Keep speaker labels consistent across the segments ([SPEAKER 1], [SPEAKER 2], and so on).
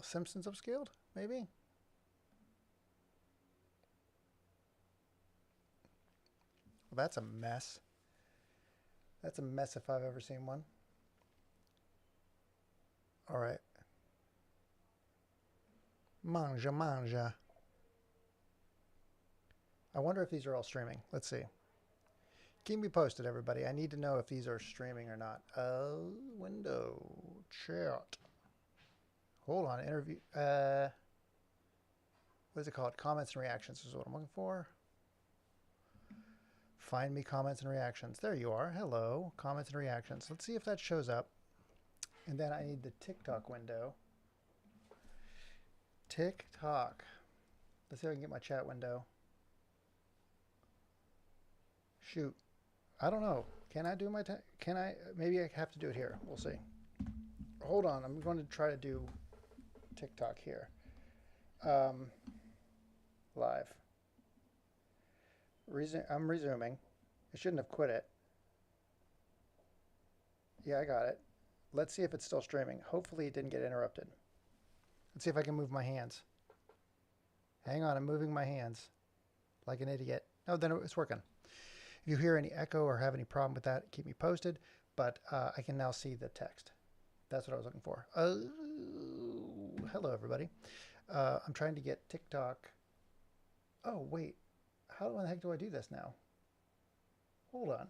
[SPEAKER 1] Simpsons upscaled, maybe? Well, that's a mess. That's a mess if I've ever seen one. All right. Manja, manja. I wonder if these are all streaming. Let's see. Keep me posted, everybody. I need to know if these are streaming or not. Window. Chat. Hold on. Interview. What is it called? Comments and reactions is what I'm looking for. Find me comments and reactions. There you are. Hello. Comments and reactions. Let's see if that shows up. And then I need the TikTok window. TikTok. Let's see if I can get my chat window. Shoot. I don't know. Can I do my... Can I... Maybe I have to do it here. We'll see. Hold on. I'm going to try to do TikTok here. Live. I'm resuming. I shouldn't have quit it. Yeah, I got it. Let's see if it's still streaming. Hopefully it didn't get interrupted. Let's see if I can move my hands. Hang on, I'm moving my hands like an idiot. Oh, then it's working. If you hear any echo or have any problem with that, keep me posted. But I can now see the text. That's what I was looking for. Oh, hello, everybody. I'm trying to get TikTok. Oh, wait. How the heck do I do this now? Hold on.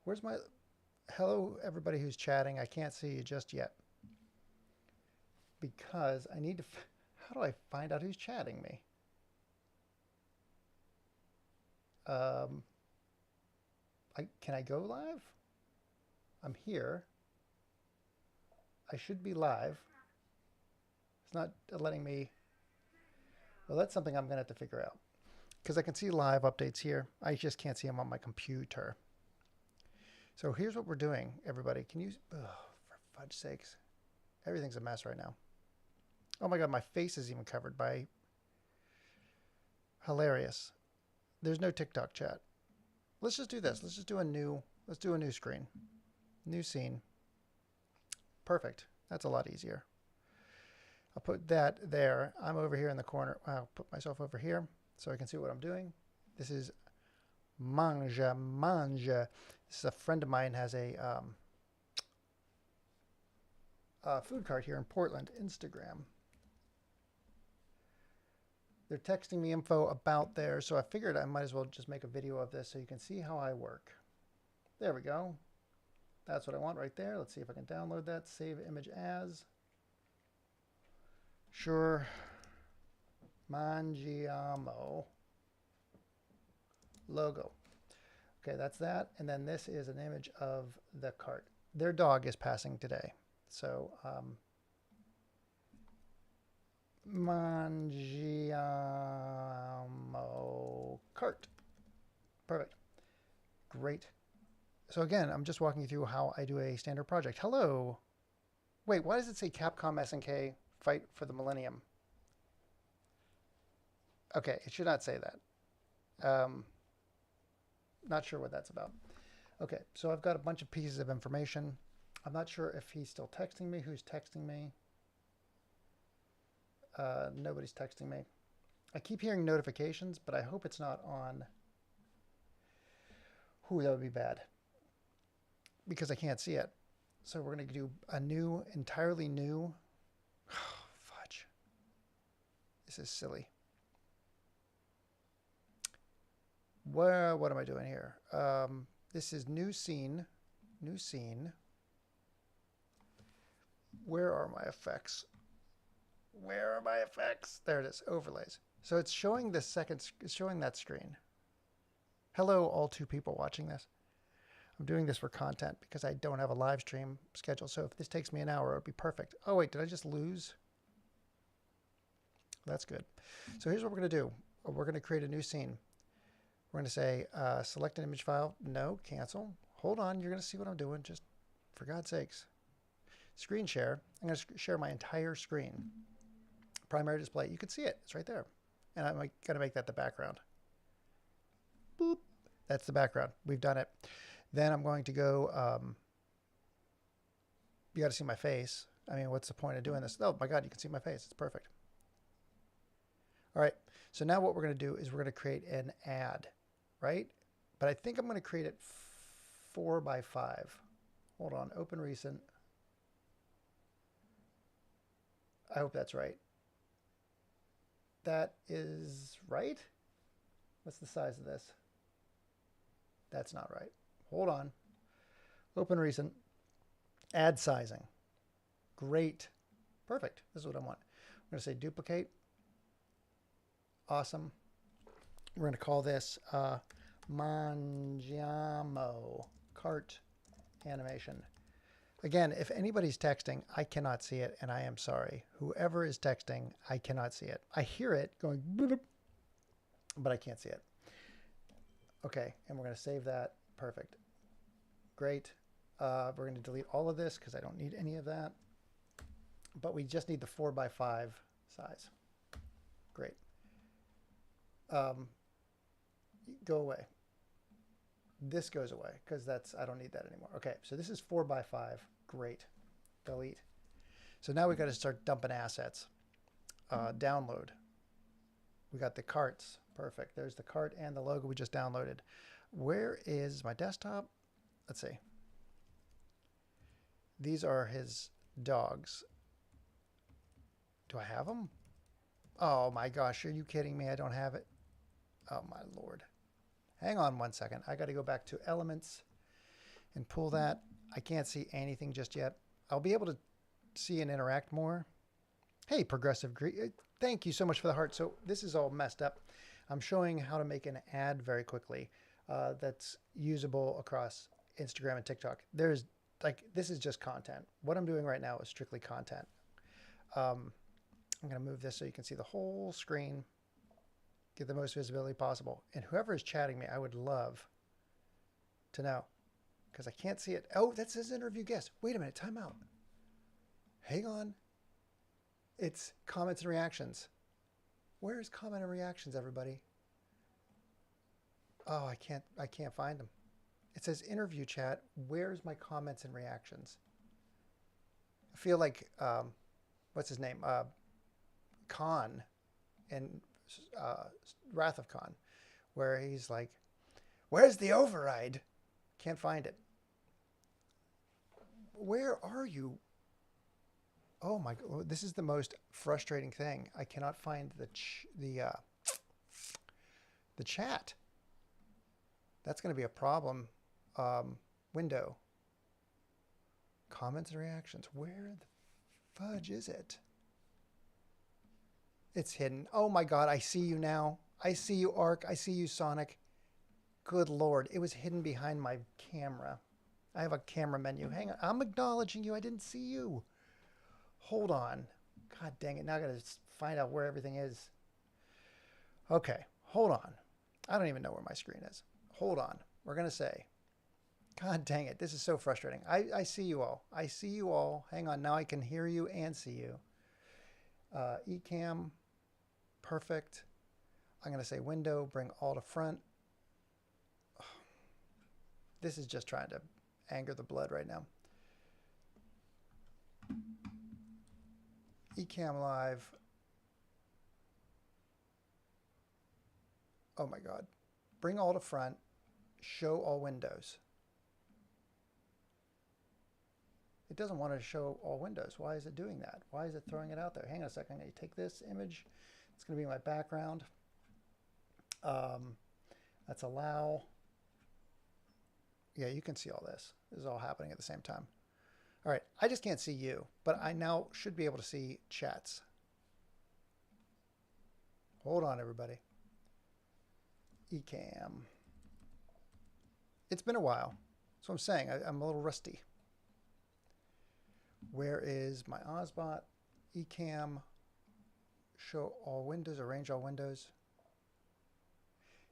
[SPEAKER 1] Where's my... Hello, everybody who's chatting. I can't see you just yet. Because I need to... How do I find out who's chatting me? Can I go live? I'm here. I should be live. It's not letting me... Well, that's something I'm going to have to figure out. Because I can see live updates here. I just can't see them on my computer. So here's what we're doing, everybody. Can you... Oh, for fudge sakes. Everything's a mess right now. Oh my God, my face is even covered by... Hilarious. There's no TikTok chat. Let's just do this. Let's just do a new... Let's do a new screen. New scene. Perfect. That's a lot easier. I'll put that there. I'm over here in the corner. I'll put myself over here so I can see what I'm doing. This is Manja Manja. This is a friend of mine has a food cart here in Portland, Instagram. They're texting me info about there, so I figured I might as well just make a video of this so you can see how I work. There we go. That's what I want right there. Let's see if I can download that. Save image as. Sure. Mangiamo. Logo. Okay, that's that. And then this is an image of the cart. Their dog is passing today. So, Mangiamo cart. Perfect. Great. So again, I'm just walking you through how I do a standard project. Hello. Wait, why does it say Capcom SNK Fight for the Millennium? Okay, it should not say that. Not sure what that's about. Okay, so I've got a bunch of pieces of information. I'm not sure if he's still texting me. Who's texting me? Nobody's texting me. I keep hearing notifications, but I hope it's not on. Ooh, that would be bad. Because I can't see it. So we're going to do a new, entirely new. Oh, fudge. This is silly. What am I doing here? This is new scene. New scene. Where are my effects? Where are my effects? There it is. Overlays. So it's showing the second. It's showing that screen. Hello, all two people watching this. I'm doing this for content because I don't have a live stream schedule. So if this takes me an hour, it would be perfect. Oh, wait, did I just lose? That's good. So here's what we're going to do. We're going to create a new scene. We're going to say, select an image file. No, cancel. Hold on. You're going to see what I'm doing. Just for God's sakes. Screen share. I'm going to share my entire screen. Primary display. You can see it. It's right there. And I'm going to make that the background. Boop. That's the background. We've done it. Then I'm going to go, you got to see my face. I mean, what's the point of doing this? Oh my God, you can see my face. It's perfect. All right. So now what we're going to do is we're going to create an ad, right? But I think I'm going to create it 4 by 5. Hold on. Open recent. I hope that's right. That is right. What's the size of this? That's not right. Hold on. Open recent. Ad sizing. Great. Perfect. This is what I want. I'm going to say duplicate. Awesome. We're going to call this Mangiamo cart animation. Again, if anybody's texting, I cannot see it, and I am sorry. Whoever is texting, I cannot see it. I hear it going, but I can't see it. Okay, and we're going to save that. Perfect. Great. We're going to delete all of this because I don't need any of that. But we just need the 4 by 5 size. Great. Go away. This goes away because I don't need that anymore. Okay, so this is 4 by 5. Great. Delete. So now we've got to start dumping assets. Download. We got the carts. Perfect. There's the cart and the logo we just downloaded. Where is my desktop? Let's see. These are his dogs. Do I have them? Oh my gosh, are you kidding me? I don't have it. Oh my Lord. Hang on one second. I got to go back to elements and pull that. I can't see anything just yet. I'll be able to see and interact more. Hey, Progressive Green. Thank you so much for the heart. So this is all messed up. I'm showing how to make an ad very quickly that's usable across Instagram and TikTok. This is just content. What I'm doing right now is strictly content. I'm going to move this so you can see the whole screen, get the most visibility possible. And whoever is chatting me, I would love to know because I can't see it. Oh, that says interview guest. Wait a minute, time out. Hang on. It's comments and reactions. Where is comment and reactions, everybody? Oh, I can't find them. It says interview chat. Where's my comments and reactions? I feel like, what's his name? Khan in Wrath of Khan, where he's like, where's the override? Can't find it. Where are you? Oh my God, this is the most frustrating thing. I cannot find the chat. That's going to be a problem. Window. Comments and reactions. Where the fudge is it? It's hidden. Oh my God, I see you now. I see you, Ark. I see you, Sonic. Good Lord. It was hidden behind my camera. I have a camera menu. Hang on. I'm acknowledging you. I didn't see you. Hold on. God dang it. Now I got to find out where everything is. Okay. Hold on. I don't even know where my screen is. Hold on. We're going to say, God dang it. This is so frustrating. I see you all. I see you all. Hang on. Now I can hear you and see you. Ecamm. Perfect. I'm going to say window, bring all to front. This is just trying to anger the blood right now. Ecamm live. Oh my God. Bring all to front. Show all windows. It doesn't want to show all windows. Why is it doing that? Why is it throwing it out there? Hang on a second. I'm going to take this image. It's going to be my background. That's allow. Yeah, you can see all this. This is all happening at the same time. All right, I just can't see you, but I now should be able to see chats. Hold on, everybody. Ecamm. It's been a while. That's what I'm saying. I'm a little rusty. Where is my Ozbot? Ecamm. Show all windows, arrange all windows.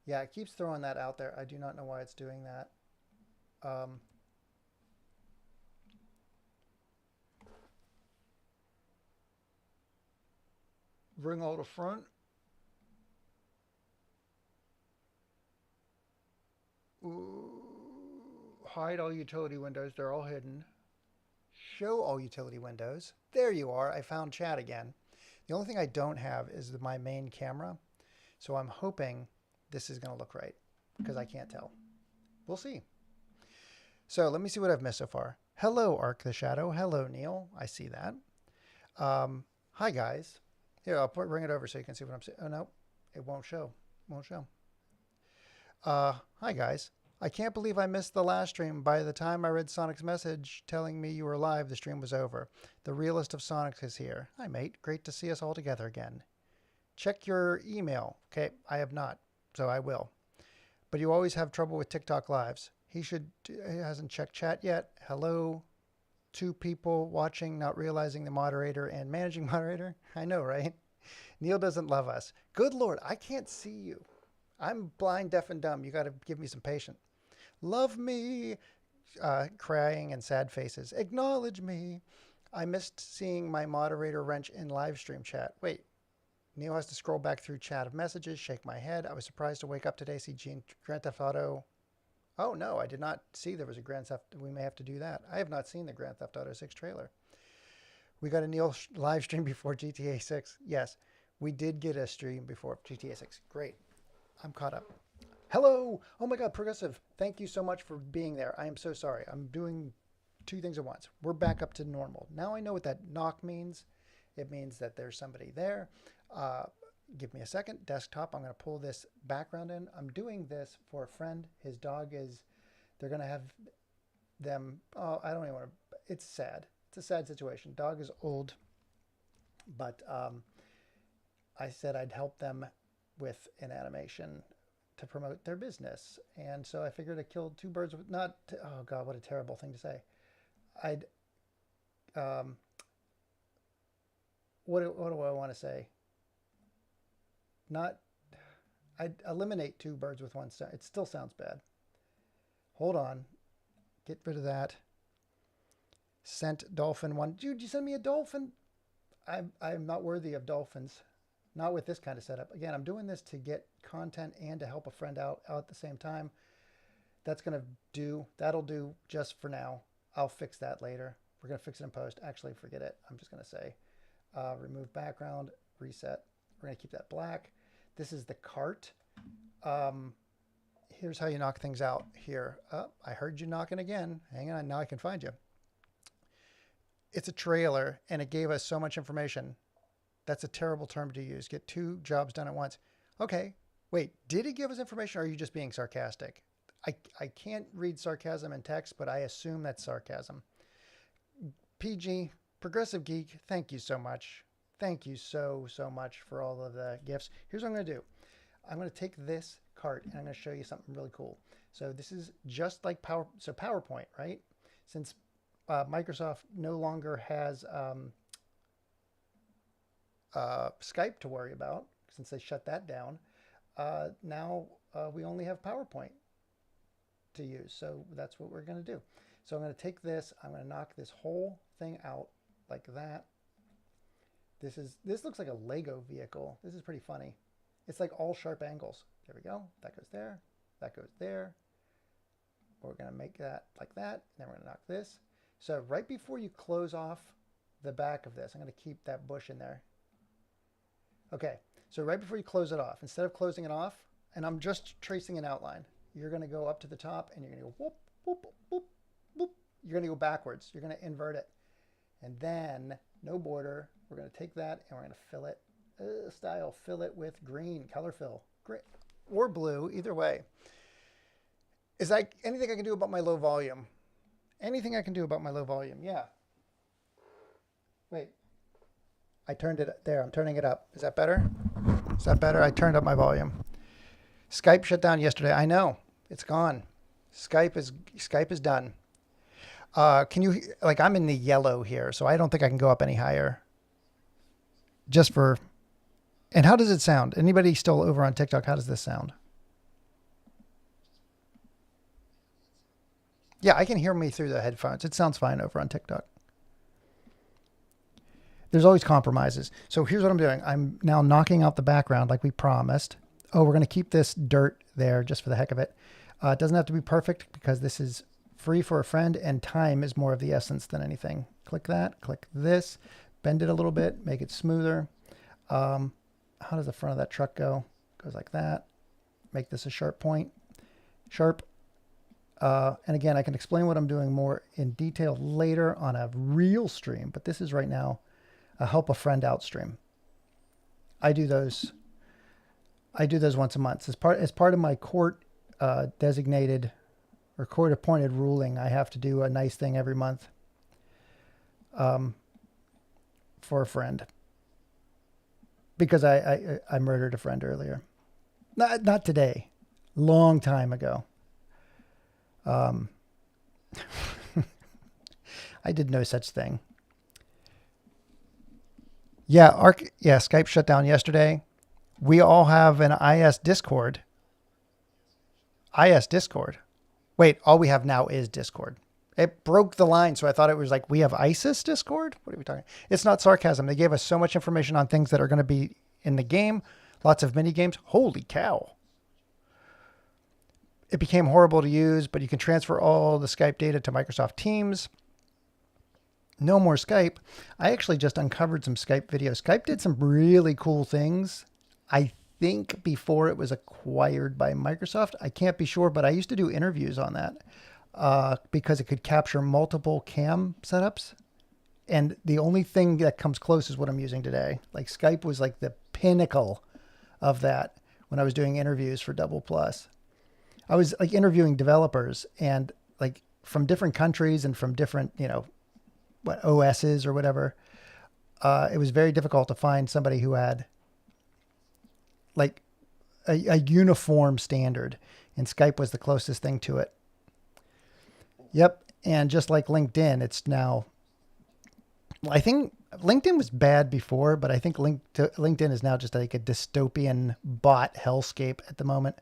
[SPEAKER 1] Yeah, it keeps throwing that out there. I do not know why it's doing that. Bring all to front. Ooh, hide all utility windows. They're all hidden. show all utility windows. There you are. I found chat again. The only thing I don't have is my main camera. So I'm hoping this is going to look right because I can't tell. We'll see. So let me see what I've missed so far. Hello, Arc the Shadow. Hello, Neil. I see that. Hi, guys. Here, I'll bring it over so you can see what I'm saying. Oh, no, it won't show. Won't show. Hi, guys. I can't believe I missed the last stream. By the time I read Sonic's message telling me you were live, the stream was over. The realest of Sonics is here. Hi, mate. Great to see us all together again. Check your email. Okay, I have not, so I will. But you always have trouble with TikTok lives. He hasn't checked chat yet. Hello, 2 people watching, not realizing the moderator and managing moderator. I know, right? Neil doesn't love us. Good Lord, I can't see you. I'm blind, deaf, and dumb. You got to give me some patience. Love me, crying and sad faces. Acknowledge me. I missed seeing my moderator wrench in live stream chat. Wait, Neil has to scroll back through chat of messages, shake my head. I was surprised to wake up today, see Grand Theft Auto. Oh, no, I did not see there was a Grand Theft. We may have to do that. I have not seen the Grand Theft Auto 6 trailer. We got a Neil live stream before GTA 6. Yes, we did get a stream before GTA 6. Great. I'm caught up. Hello. Oh, my God, Progressive. Thank you so much for being there. I am so sorry. I'm doing 2 things at once. We're back up to normal. Now I know what that knock means. It means that there's somebody there. Give me a second. Desktop. I'm going to pull this background in. I'm doing this for a friend. His dog is, they're going to have them. Oh, I don't even want to. It's sad. It's a sad situation. Dog is old, but I said I'd help them with an animation to promote their business. And so I figured I killed 2 birds with not, oh God, what a terrible thing to say. What do I want to say? I'd eliminate 2 birds with 1 stone. It still sounds bad. Hold on. Get rid of that. Sent dolphin 1. Dude, you send me a dolphin? I'm not worthy of dolphins. Not with this kind of setup. Again, I'm doing this to get content and to help a friend out at the same time. That'll do just for now. I'll fix that later. We're going to fix it in post. Actually, forget it. I'm just going to say remove background, reset. We're going to keep that black. This is the cart. Here's how you knock things out here. I heard you knocking again. Hang on. Now I can find you. It's a trailer, and it gave us so much information. That's a terrible term to use. Get 2 jobs done at once. Okay. Wait, did he give us information, or are you just being sarcastic? I can't read sarcasm in text, but I assume that's sarcasm. PG, Progressive Geek, thank you so much. Thank you so much for all of the gifts. Here's what I'm going to do. I'm going to take this cart, and I'm going to show you something really cool. So this is just like PowerPoint, right? Since Microsoft no longer has Skype to worry about, since they shut that down, now we only have PowerPoint to use. So that's what we're going to do. So I'm going to take this, I'm going to knock this whole thing out like that. This looks like a Lego vehicle. This is pretty funny. It's like all sharp angles. There we go. That goes there. That goes there. We're going to make that like that. Then we're going to knock this. So right before you close off the back of this, I'm going to keep that bush in there. Okay. So right before you close it off, instead of closing it off, and I'm just tracing an outline, you're going to go up to the top and you're going to go whoop, whoop, whoop, whoop. You're going to go backwards. You're going to invert it. And then no border. We're going to take that and we're going to fill it, fill it with green, color fill, great, or blue, either way. Is like anything I can do about my low volume? Anything I can do about my low volume? Yeah. Wait, I turned it there. I'm turning it up. Is that better? Is that better? I turned up my volume. Skype shut down yesterday. I know, it's gone. Skype is done. Can you, like, I'm in the yellow here, so I don't think I can go up any higher. Just for, and how does it sound? Anybody still over on TikTok? How does this sound? Yeah, I can hear me through the headphones. It sounds fine over on TikTok. There's always compromises. So here's what I'm doing. I'm now knocking out the background like we promised. Oh, we're going to keep this dirt there just for the heck of it. It doesn't have to be perfect because this is free for a friend, and time is more of the essence than anything. Click that, click this, bend it a little bit, make it smoother. How does the front of that truck go? Goes like that. Make this a sharp point. Sharp. And again, I can explain what I'm doing more in detail later on a real stream, but this is right now a help a friend out stream. I do those once a month. As part of my court designated or court appointed ruling, I have to do a nice thing every month for a friend. Because I murdered a friend earlier. Not today. Long time ago. I did no such thing. Yeah, Skype shut down yesterday. We all have an IS Discord. Wait, all we have now is Discord. It broke the line, so I thought it was like, we have ISIS Discord? What are we talking? It's not sarcasm. They gave us so much information on things that are going to be in the game. Lots of mini games. Holy cow. It became horrible to use, but you can transfer all the Skype data to Microsoft Teams. No more Skype. I actually just uncovered some Skype videos. Skype did some really cool things. I think before it was acquired by Microsoft. I can't be sure, but I used to do interviews on that because it could capture multiple cam setups. And the only thing that comes close is what I'm using today. Like Skype was like the pinnacle of that when I was doing interviews for Double Plus. I was like interviewing developers and like from different countries and from different, OSs or whatever. It was very difficult to find somebody who had like a uniform standard, and Skype was the closest thing to it. Yep. And just like LinkedIn, it's now, I think LinkedIn was bad before, but I think LinkedIn is now just like a dystopian bot hellscape at the moment.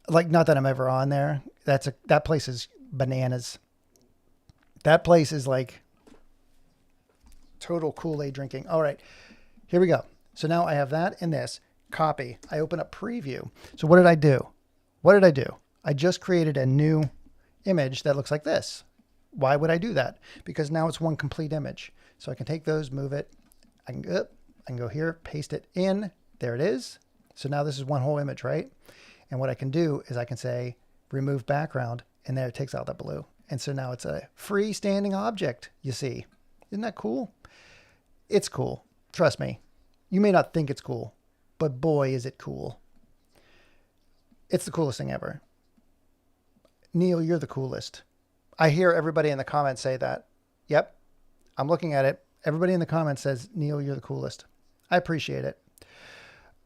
[SPEAKER 1] Like, not that I'm ever on there. That place is bananas. That place is like total Kool-Aid drinking. All right, here we go. So now I have that and this. Copy. I open up preview. So what did I do? I just created a new image that looks like this. Why would I do that? Because now it's one complete image. So I can take those, move it. I can go here, paste it in. There it is. So now this is one whole image, right? And what I can do is I can say remove background, and there it takes out that blue. And so now it's a freestanding object, you see. Isn't that cool? It's cool. Trust me. You may not think it's cool, but boy, is it cool. It's the coolest thing ever. Neil, you're the coolest. I hear everybody in the comments say that. Yep, I'm looking at it. Everybody in the comments says, Neil, you're the coolest. I appreciate it.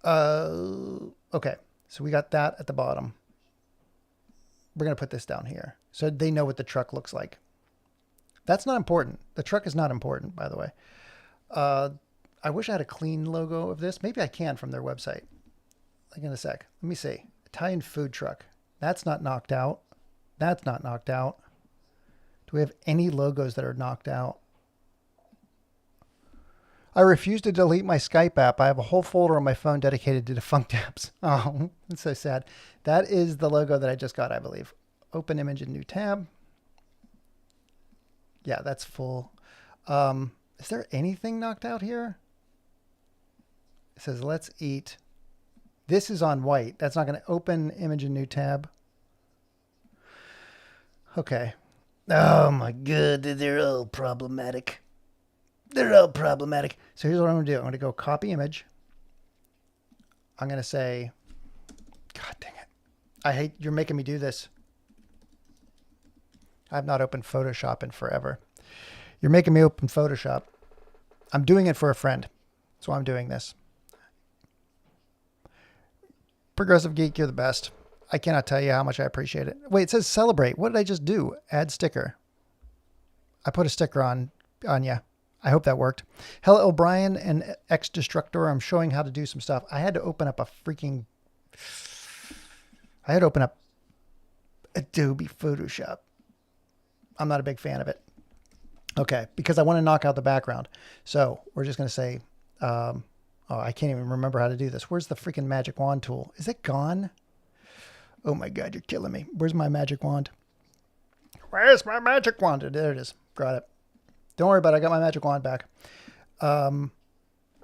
[SPEAKER 1] Okay, so we got that at the bottom. We're going to put this down here so they know what the truck looks like. That's not important. The truck is not important, by the way. I wish I had a clean logo of this. Maybe I can from their website. Like in a sec. Let me see. Italian food truck. That's not knocked out. That's not knocked out. Do we have any logos that are knocked out? I refuse to delete my Skype app. I have a whole folder on my phone dedicated to defunct apps. Oh, that's so sad. That is the logo that I just got, I believe. Open image in new tab. Yeah, that's full. Is there anything knocked out here? It says, let's eat. This is on white. That's not going to open image in new tab. Okay. Oh my God, they're all problematic. They're all problematic. So here's what I'm going to do. I'm going to go copy image. I'm going to say, God dang it. I hate, you're making me do this. I've not opened Photoshop in forever. You're making me open Photoshop. I'm doing it for a friend. So I'm doing this. Progressive Geek, you're the best. I cannot tell you how much I appreciate it. Wait, it says celebrate. What did I just do? Add sticker. I put a sticker on you. I hope that worked. Hello, O'Brien and X Destructor. I'm showing how to do some stuff. I had to open up Adobe Photoshop. I'm not a big fan of it. Okay, because I want to knock out the background. So we're just going to say, oh, I can't even remember how to do this. Where's the freaking magic wand tool? Is it gone? Oh my God, you're killing me. Where's my magic wand? Where's my magic wand? There it is. Got it. Don't worry about it. I got my magic wand back.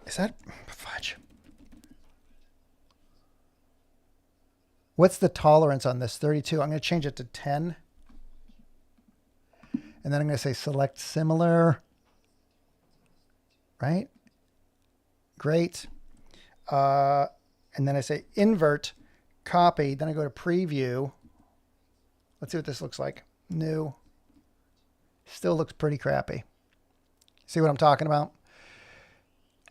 [SPEAKER 1] Is that fudge? What's the tolerance on this? 32. I'm going to change it to 10. And then I'm going to say select similar. Right? Great. And then I say invert, copy. Then I go to preview. Let's see what this looks like. New. Still looks pretty crappy. See what I'm talking about?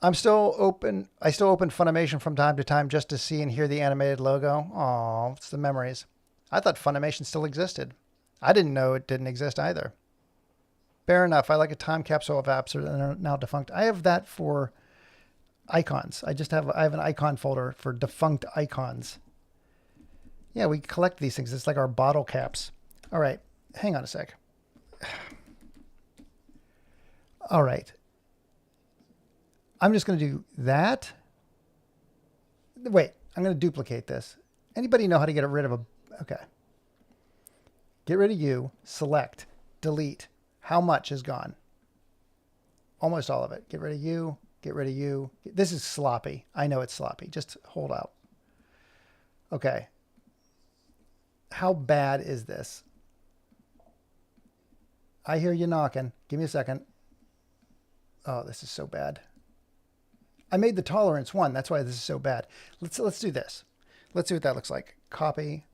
[SPEAKER 1] I still open Funimation from time to time just to see and hear the animated logo. Oh, it's the memories. I thought Funimation still existed. I didn't know it didn't exist either. Fair enough. I like a time capsule of apps that are now defunct. I have that for icons. I have an icon folder for defunct icons. Yeah, we collect these things. It's like our bottle caps. All right. Hang on a sec. All right. I'm just going to do that. Wait, I'm going to duplicate this. Anybody know how to get rid of a... Okay. Get rid of you. Select. Delete. How much is gone? Almost all of it. Get rid of you. Get rid of you. This is sloppy. I know it's sloppy. Just hold out. Okay. How bad is this? I hear you knocking. Give me a second. Oh, this is so bad. I made the tolerance 1. That's why this is so bad. Let's do this. Let's see what that looks like. Copy.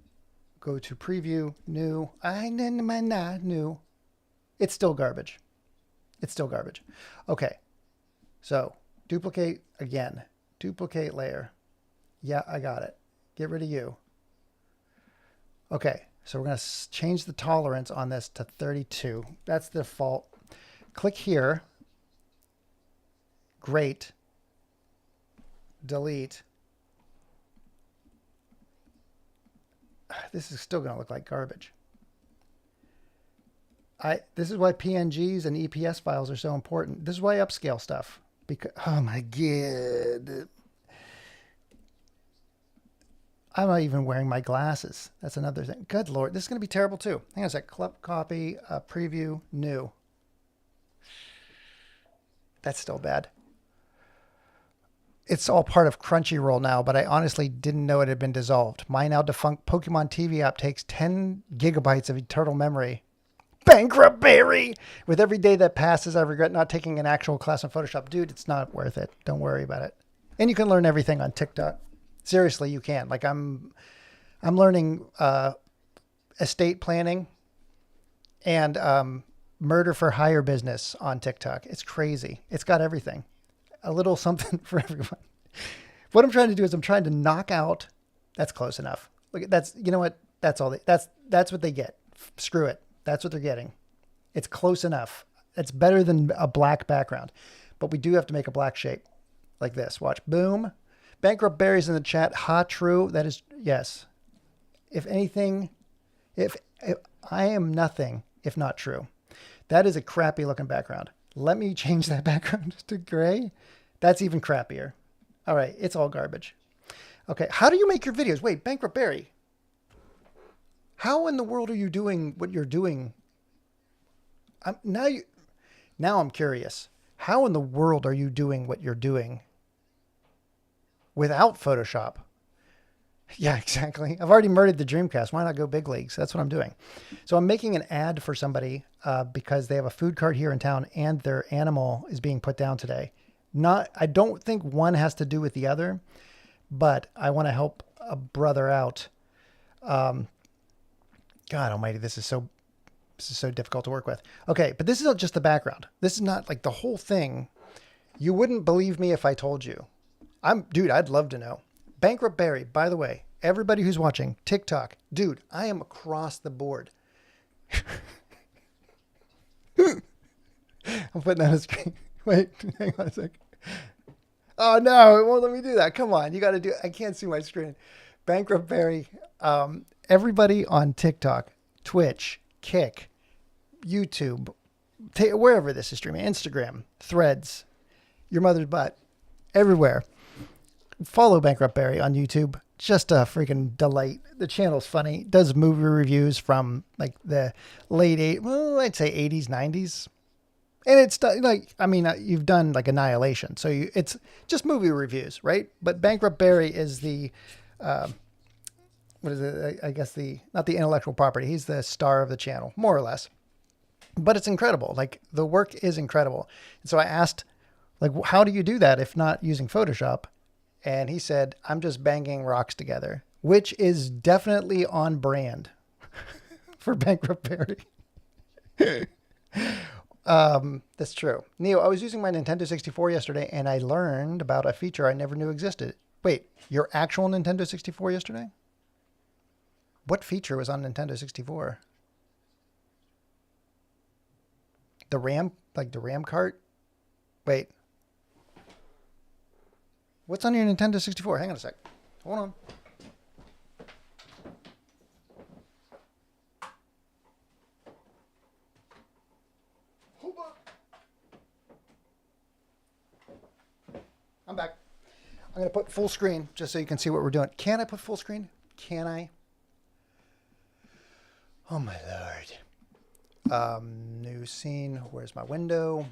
[SPEAKER 1] Go to preview. New. New. It's still garbage. It's still garbage. Okay. So duplicate again. Duplicate layer. Yeah, I got it. Get rid of you. Okay. So we're going to change the tolerance on this to 32. That's the default. Click here. Great. Delete. This is still going to look like garbage. This is why PNGs and EPS files are so important. This is why I upscale stuff. Because, oh my God. I'm not even wearing my glasses. That's another thing. Good Lord. This is going to be terrible too. Hang on a sec. Copy, preview, new. That's still bad. It's all part of Crunchyroll now, but I honestly didn't know it had been dissolved. My now defunct Pokemon TV app takes 10 gigabytes of internal memory. Bankrupt Barry! With every day that passes, I regret not taking an actual class in Photoshop. Dude, it's not worth it. Don't worry about it. And you can learn everything on TikTok. Seriously, you can. Like I'm learning estate planning and murder for hire business on TikTok. It's crazy. It's got everything. A little something for everyone. What I'm trying to do is I'm trying to knock out. That's close enough. Look, that's, you know what? That's all. That's what they get. Screw it. That's what they're getting. It's close enough. It's better than a black background, but we do have to make a black shape like this. Watch. Boom. Bankrupt Berries in the chat. Ha, true. That is, yes. If anything, if I am nothing, if not true. That is a crappy looking background. Let me change that background to gray. That's even crappier. All right. It's all garbage. Okay. How do you make your videos? Wait, Bankrupt Berry. How in the world are you doing what you're doing? Now I'm curious. How in the world are you doing what you're doing without Photoshop? Yeah, exactly. I've already murdered the Dreamcast. Why not go big leagues? That's what I'm doing. So I'm making an ad for somebody because they have a food cart here in town and their animal is being put down today. I don't think one has to do with the other, but I want to help a brother out. God almighty, this is so difficult to work with. Okay, but this is not just the background. This is not like the whole thing. You wouldn't believe me if I told you. Dude, I'd love to know. Bankrupt Barry, by the way, everybody who's watching TikTok, dude, I am across the board. I'm putting that on the screen. Wait, hang on a sec. Oh no, it won't let me do that. Come on, you got to do. I can't see my screen. Bankrupt Barry. Everybody on TikTok, Twitch, Kick, YouTube, wherever this is streaming, Instagram, Threads, your mother's butt, everywhere. Follow Bankrupt Barry on YouTube. just a freaking delight. The channel's funny. It does movie reviews from like the late I'd say 80s, 90s. And it's like, I mean, you've done like Annihilation. So it's just movie reviews, right? But Bankrupt Barry is the, what is it? I guess not the intellectual property. He's the star of the channel, more or less. But it's incredible. Like the work is incredible. And so I asked, like, how do you do that if not using Photoshop? And he said, I'm just banging rocks together, which is definitely on brand for Bankrupt Barry. That's true. Neo, I was using my Nintendo 64 yesterday and I learned about a feature I never knew existed. Wait, your actual Nintendo 64 yesterday? What feature was on Nintendo 64? The RAM, like the RAM cart? Wait. What's on your Nintendo 64? Hang on a sec. Hold on. I'm back. I'm going to put full screen just so you can see what we're doing. Can I put full screen? Can I? Oh, my Lord. New scene. Where's my window?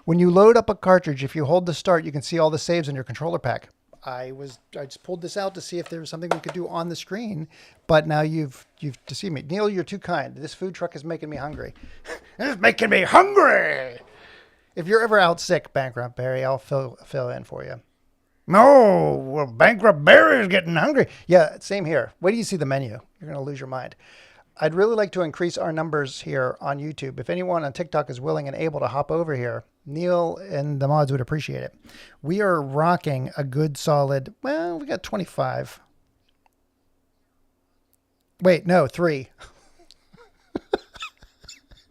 [SPEAKER 1] When you load up a cartridge, if you hold the start, you can see all the saves in your controller pack. I just pulled this out to see if there was something we could do on the screen, but now you've deceived me. Neil, you're too kind. This food truck is making me hungry. It's making me hungry! If you're ever out sick, Bankrupt Barry, I'll fill in for you. No, well, Bankrupt Barry is getting hungry. Yeah, same here. Wait till you see the menu. You're going to lose your mind. I'd really like to increase our numbers here on YouTube. If anyone on TikTok is willing and able to hop over here, Neil and the mods would appreciate it. We are rocking a good solid, well, we got 25. Wait, no, 3.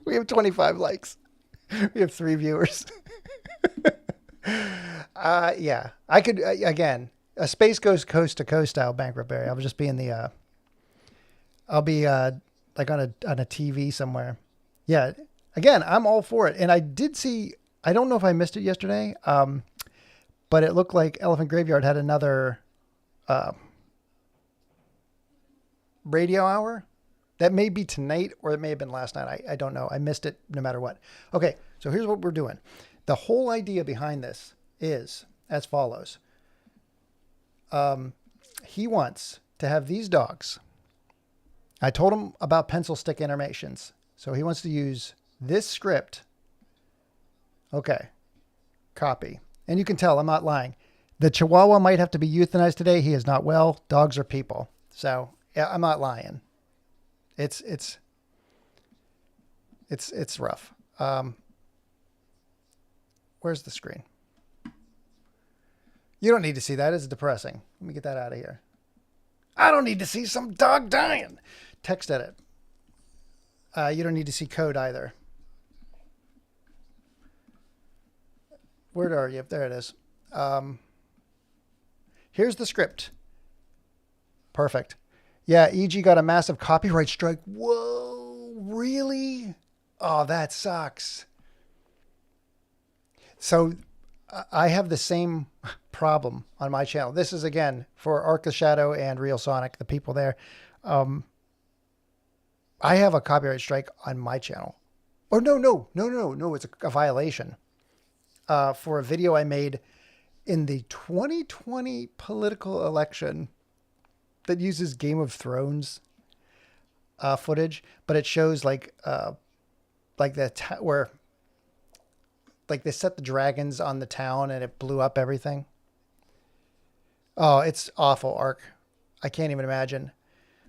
[SPEAKER 1] We have 25 likes. We have 3 viewers. Yeah, I could, again, a Space Ghost Coast to Coast style Bankrupt Barry. I'll just be in the, I'll be like on a TV somewhere. Yeah, again, I'm all for it. And I did see, I don't know if I missed it yesterday, but it looked like Elephant Graveyard had another radio hour. That may be tonight or it may have been last night. I don't know. I missed it no matter what. Okay, so here's what we're doing. The whole idea behind this is as follows. He wants to have these dogs. I told him about pencil stick animations. So he wants to use this script. Okay. Copy. And you can tell I'm not lying. The Chihuahua might have to be euthanized today. He is not well. Dogs are people. So yeah, I'm not lying. It's rough. Where's the screen? You don't need to see that. It's depressing. Let me get that out of here. I don't need to see some dog dying. Text edit. You don't need to see code either. Where are you? There it is. Here's the script. Perfect. Yeah, EG got a massive copyright strike. Whoa, really? Oh, that sucks. So I have the same problem on my channel. This is, again, for Arc the Shadow and Real Sonic, the people there. I have a copyright strike on my channel. Or no, it's a violation for a video I made in the 2020 political election that uses Game of Thrones footage, but it shows like where like they set the dragons on the town and it blew up everything. Oh, it's awful, Arc. I can't even imagine.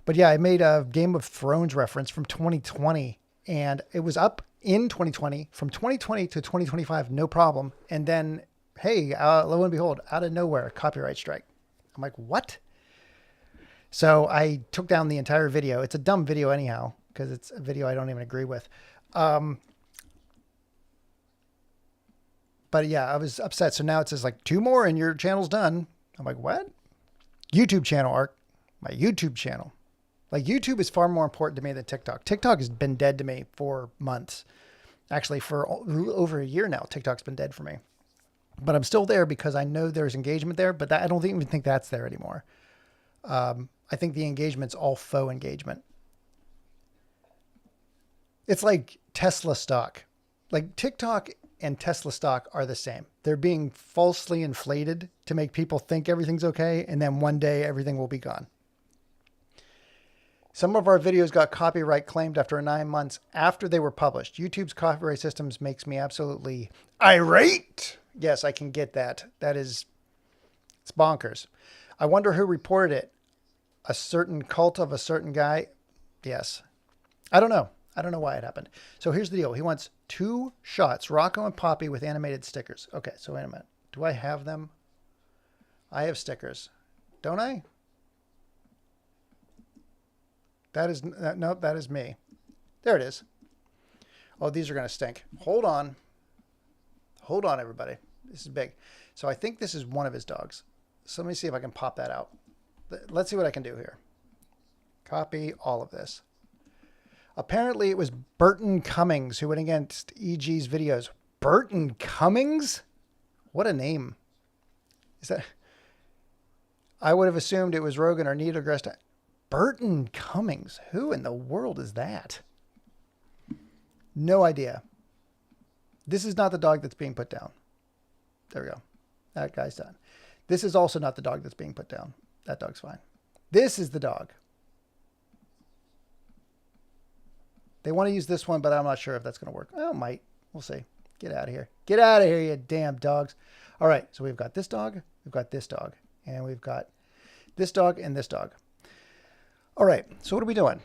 [SPEAKER 1] But yeah, I made a Game of Thrones reference from 2020 and it was up in 2020 from 2020 to 2025, no problem. And then, hey, lo and behold, out of nowhere, copyright strike. I'm like, what? So I took down the entire video. It's a dumb video anyhow, because it's a video I don't even agree with. But yeah, I was upset. So now it says like 2 more and your channel's done. I'm like, what? YouTube channel, Arc. My YouTube channel. Like YouTube is far more important to me than TikTok. TikTok has been dead to me for months. Actually, for over a year now, TikTok's been dead for me. But I'm still there because I know there's engagement there, but I don't even think that's there anymore. I think the engagement's all faux engagement. It's like Tesla stock. Like TikTok and Tesla stock are the same. They're being falsely inflated to make people think everything's okay, and then one day everything will be gone. Some of our videos got copyright claimed after 9 months after they were published. YouTube's copyright systems makes me absolutely irate. Yes, I can get that. It's bonkers. I wonder who reported it. A certain cult of a certain guy? Yes. I don't know. I don't know why it happened. So here's the deal. He wants 2 shots, Rocco and Poppy with animated stickers. Okay, so wait a minute. Do I have them? I have stickers. Don't I? That is, no, that is me. There it is. Oh, these are going to stink. Hold on. Hold on, everybody. This is big. So I think this is one of his dogs. So let me see if I can pop that out. Let's see what I can do here. Copy all of this. Apparently it was Burton Cummings who went against EG's videos. Burton Cummings? What a name. Is that... I would have assumed it was Rogan or Neil deGrasse. Burton Cummings. Who in the world is that? No idea. This is not the dog that's being put down. There we go. That guy's done. This is also not the dog that's being put down. That dog's fine. This is the dog. They want to use this one, but I'm not sure if that's going to work. Oh, it might. We'll see. Get out of here. Get out of here, you damn dogs. All right. So we've got this dog. We've got this dog. And we've got this dog and this dog. All right. So what are we doing?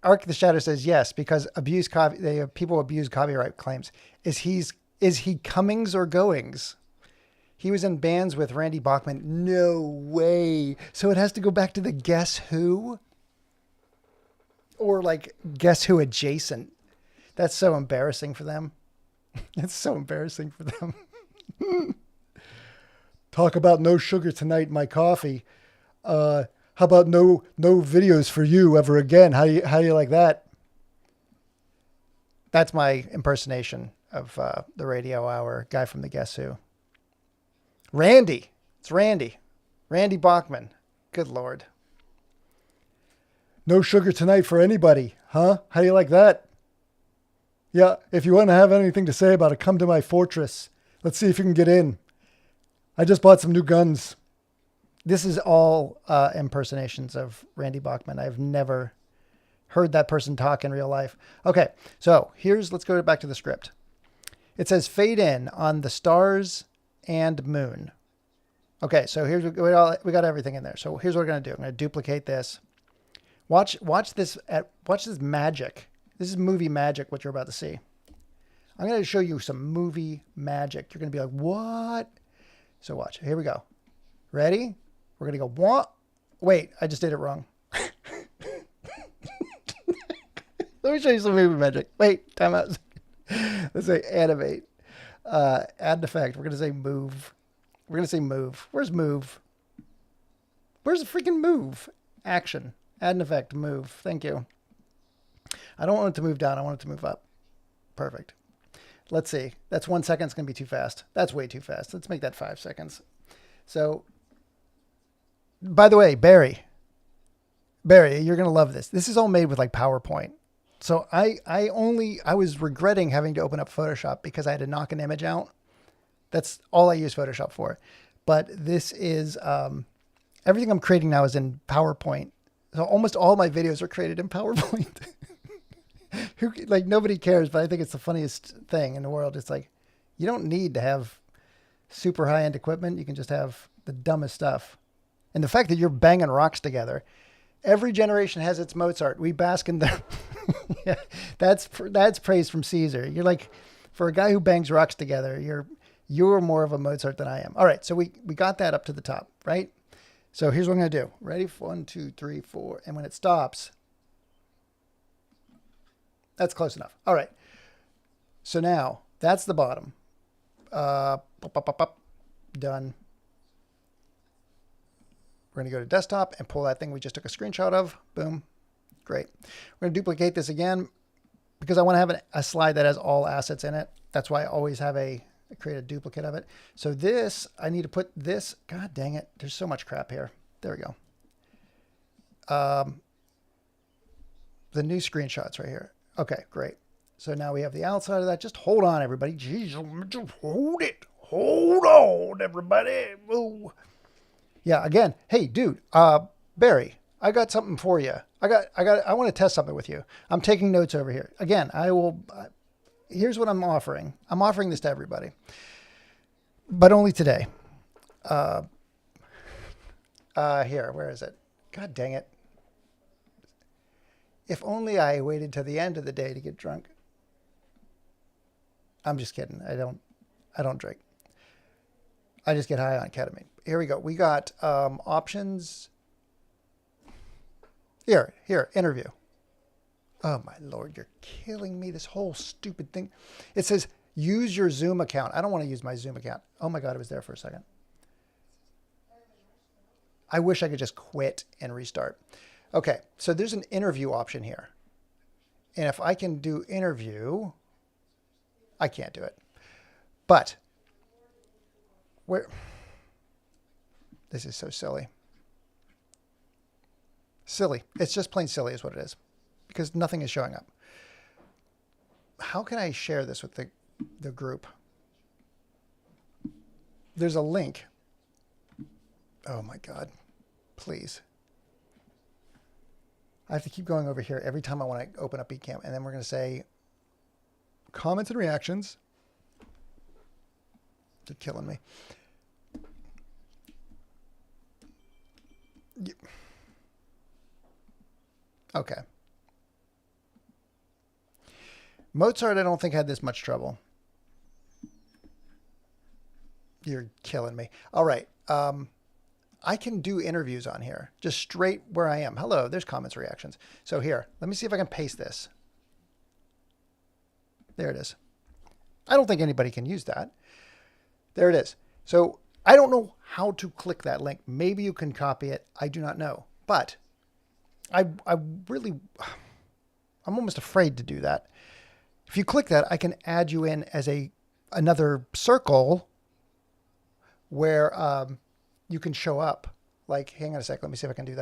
[SPEAKER 1] Arc the Shadow says yes, because people abuse copyright claims. Is he Cummings or Goings? He was in bands with Randy Bachman. No way. So it has to go back to the Guess Who? Or like Guess Who adjacent. That's so embarrassing for them. It's so embarrassing for them. Talk about no sugar tonight in my coffee. How about no videos for you ever again? How do you like that? That's my impersonation of the Radio Hour guy from the Guess Who. Randy. It's Randy. Randy Bachman. Good Lord. No sugar tonight for anybody, huh? How do you like that? Yeah, if you want to have anything to say about it, come to my fortress. Let's see if you can get in. I just bought some new guns. This is all impersonations of Randy Bachman. I've never heard that person talk in real life. Okay, so let's go back to the script. It says fade in on the stars and moon. Okay, so here's we got everything in there. So here's what we're going to do. I'm going to duplicate this. Watch this magic. This is movie magic, what you're about to see. I'm going to show you some movie magic. You're going to be like, what? So watch. Here we go. Ready? We're going to go, what? Wait, I just did it wrong. Let me show you some movie magic. Wait, time out. Let's say animate. Add an effect. We're going to say move. We're going to say move. Where's move? Where's the freaking move? Action. Add an effect. Move. Thank you. I don't want it to move down. I want it to move up. Perfect. Let's see. That's 1 second. It's going to be too fast. That's way too fast. Let's make that 5 seconds. So, by the way, Barry, you're going to love this. This is all made with like PowerPoint. So I was regretting having to open up Photoshop because I had to knock an image out. That's all I use Photoshop for. But this is, everything I'm creating now is in PowerPoint. So almost all my videos are created in PowerPoint. Like nobody cares, but I think it's the funniest thing in the world. It's like, you don't need to have super high-end equipment. You can just have the dumbest stuff. And the fact that you're banging rocks together, every generation has its Mozart. We bask in the, yeah, that's praise from Caesar. You're like, for a guy who bangs rocks together, you're more of a Mozart than I am. All right. So we got that up to the top, right? So here's what I'm going to do. Ready? 1, 2, 3, 4. And when it stops, that's close enough. All right. So now that's the bottom. Done. We're going to go to desktop and pull that thing we just took a screenshot of. Boom. Great. We're going to duplicate this again because I want to have a slide that has all assets in it. That's why I always have a create a duplicate of it. So this, I need to put this. God dang it. There's so much crap here. There we go. The new screenshots right here. Okay, great. So now we have the outside of that. Just hold on, everybody. Jeez, just hold it. Hold on, everybody. Ooh. Yeah, again, hey, dude, Barry, I got something for you. I want to test something with you. I'm taking notes over here. Again, here's what I'm offering. I'm offering this to everybody, but only today. Here, where is it? God dang it. If only I waited to the end of the day to get drunk. I'm just kidding. I don't drink. I just get high on ketamine. Here we go. We got options. Here, interview. Oh my Lord, you're killing me. This whole stupid thing. It says use your Zoom account. I don't want to use my Zoom account. Oh my God, it was there for a second. I wish I could just quit and restart. Okay, so there's an interview option here. And if I can do interview, I can't do it. But where? This is so silly. Silly. It's just plain silly is what it is. Because nothing is showing up. How can I share this with the group? There's a link. Oh my God. Please. I have to keep going over here every time I want to open up eCam. And then we're going to say comments and reactions. They're killing me. Okay. Mozart, I don't think had this much trouble. You're killing me. All right. I can do interviews on here, just straight where I am. Hello, there's comments, reactions. So here, let me see if I can paste this. There it is. I don't think anybody can use that. There it is. So I don't know how to click that link. Maybe you can copy it. I do not know. But I'm almost afraid to do that. If you click that, I can add you in as another circle where you can show up. Like, hang on a sec. Let me see if I can do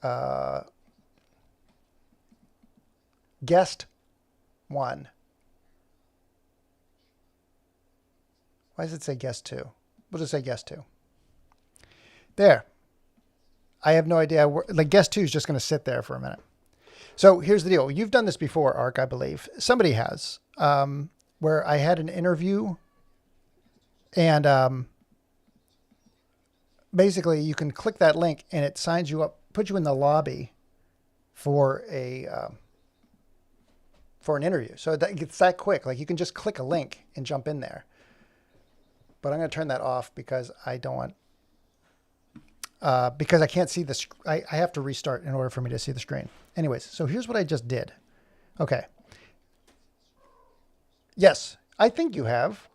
[SPEAKER 1] that. Guest 1. Why does it say guest 2? We'll just say guest 2. There. I have no idea. Like, guest 2 is just going to sit there for a minute. So here's the deal. You've done this before, Ark, I believe. Somebody has. Where I had an interview and basically you can click that link and it signs you up, puts you in the lobby for an interview. So it's that quick. Like, you can just click a link and jump in there. But I'm going to turn that off because I don't want, because I can't see I have to restart in order for me to see the screen. Anyways, so here's what I just did. Okay. Yes, I think you have.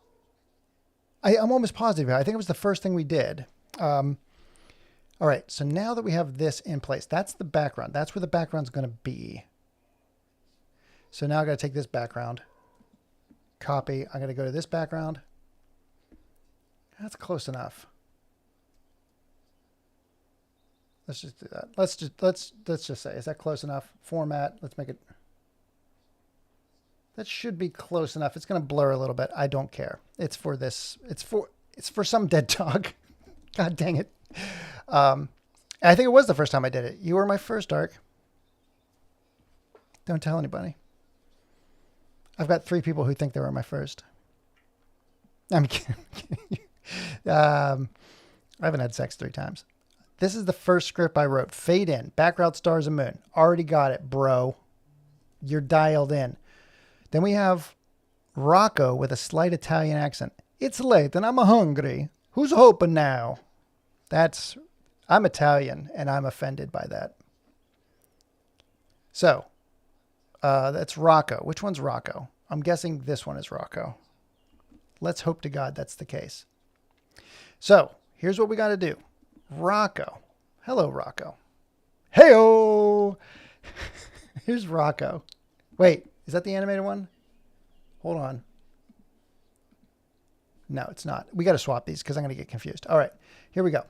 [SPEAKER 1] I'm almost positive. I think it was the first thing we did. All right. So now that we have this in place, that's the background. That's where the background's going to be. So now I got to take this background, copy. I'm going to go to this background. That's close enough. Let's just do that. Let's just say, is that close enough? Format. Let's make it. That should be close enough. It's going to blur a little bit. I don't care. It's for this. It's for some dead dog. God dang it. I think it was the first time I did it. You were my first, Ark. Don't tell anybody. I've got 3 people who think they were my first. I'm kidding. I haven't had sex 3 times. This is the first script I wrote. Fade in. Background stars and moon. Already got it, bro. You're dialed in. Then we have Rocco with a slight Italian accent. It's late and I'm hungry. Who's hoping now? I'm Italian and I'm offended by that. So, that's Rocco. Which one's Rocco? I'm guessing this one is Rocco. Let's hope to God that's the case. So, here's what we got to do. Rocco. Hello, Rocco. Hey-o! Here's Rocco. Wait, is that the animated one? Hold on. No, it's not. We got to swap these because I'm going to get confused. All right, here we go.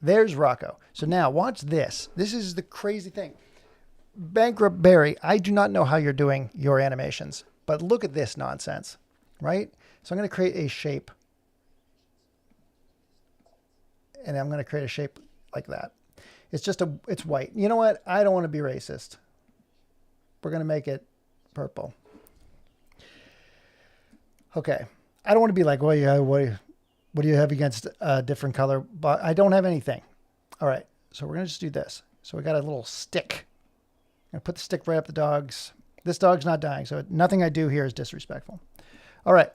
[SPEAKER 1] There's Rocco. So now watch this. This is the crazy thing. Bankrupt Barry, I do not know how you're doing your animations, but look at this nonsense, right? So I'm going to create a shape. And I'm going to create a shape like that. It's just it's white. You know what? I don't want to be racist. We're going to make it purple. Okay. I don't want to be like, well, yeah, what do you have against a different color? But I don't have anything. All right. So we're going to just do this. So we got a little stick. I'm going to put the stick right up the dog's. This dog's not dying, so nothing I do here is disrespectful. All right.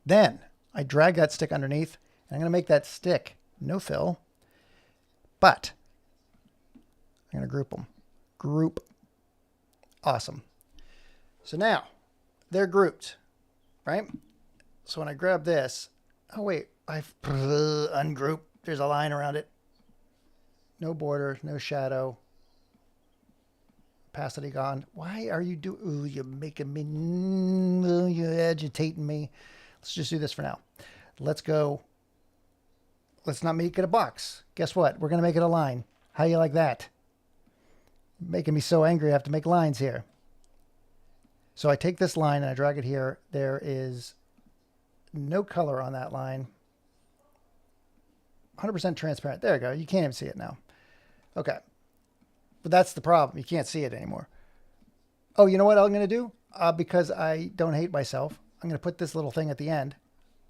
[SPEAKER 1] Then I drag that stick underneath, and I'm going to make that stick no fill, but I'm going to group them. Group. Awesome. So now they're grouped, right? So when I grab this, oh wait, I've ungrouped. There's a line around it. No border, no shadow. Opacity gone. Why are you doing? Ooh, you're making me. Ooh, you're agitating me. Let's just do this for now. Let's go. Let's not make it a box. Guess what? We're going to make it a line. How you like that? Making me so angry I have to make lines here. So I take this line and I drag it here. There is no color on that line. 100% transparent. There you go. You can't even see it now. Okay. But that's the problem. You can't see it anymore. Oh, you know what I'm going to do? Because I don't hate myself, I'm going to put this little thing at the end.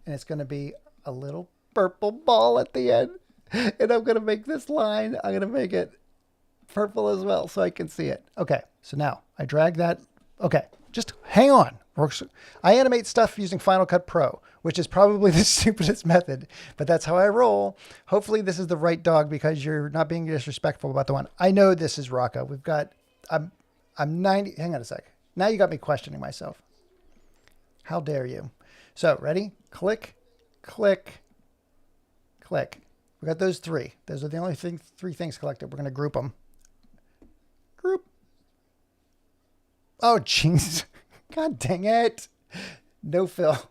[SPEAKER 1] And it's going to be a little purple ball at the end. And I'm going to make this line. I'm going to make it purple as well so I can see it. Okay. So now I drag that. Okay. Just hang on. I animate stuff using Final Cut Pro, which is probably the stupidest method, but that's how I roll. Hopefully this is the right dog because you're not being disrespectful about the one. I know this is Rocco. We've got, I'm 90, hang on a sec. Now you got me questioning myself. How dare you? So ready? Click, click, click. We got those three. Those are the only three things collected. We're going to group them. Group. Oh, jeez. God dang it. No fill.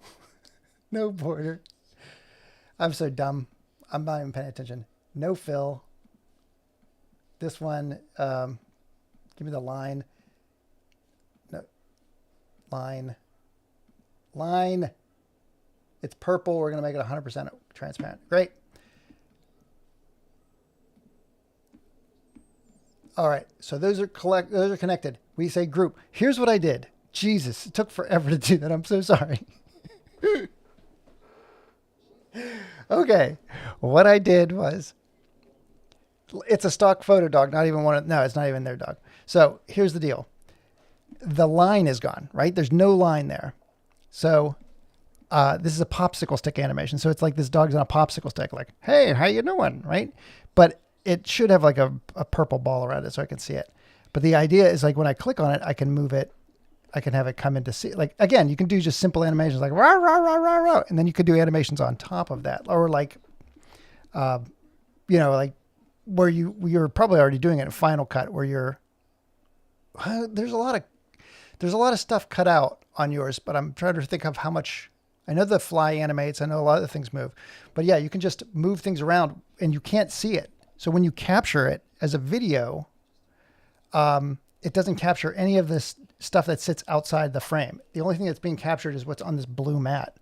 [SPEAKER 1] No border. I'm so dumb. I'm not even paying attention. No fill. This one, give me the line. No. Line. Line. It's purple. We're going to make it 100% transparent. Great. All right. So those are connected. We say group. Here's what I did. Jesus, it took forever to do that. I'm so sorry. Okay. What I did was, it's a stock photo dog, not even one of, no, it's not even their dog. So here's the deal. The line is gone, right? There's no line there. So this is a popsicle stick animation. So it's like this dog's on a popsicle stick, like, hey, how you doing, right? But it should have like a purple ball around it so I can see it. But the idea is like when I click on it, I can move it. I can have it come into see. Like, again, you can do just simple animations like rah, rah, rah, rah, rah. And then you could do animations on top of that. Or like, you know, like where you're probably already doing it in Final Cut where you're, there's a lot of stuff cut out on yours, but I'm trying to think of how much. I know the fly animates. I know a lot of the things move, but yeah, you can just move things around and you can't see it. So when you capture it as a video, it doesn't capture any of this stuff that sits outside the frame. The only thing that's being captured is what's on this blue mat.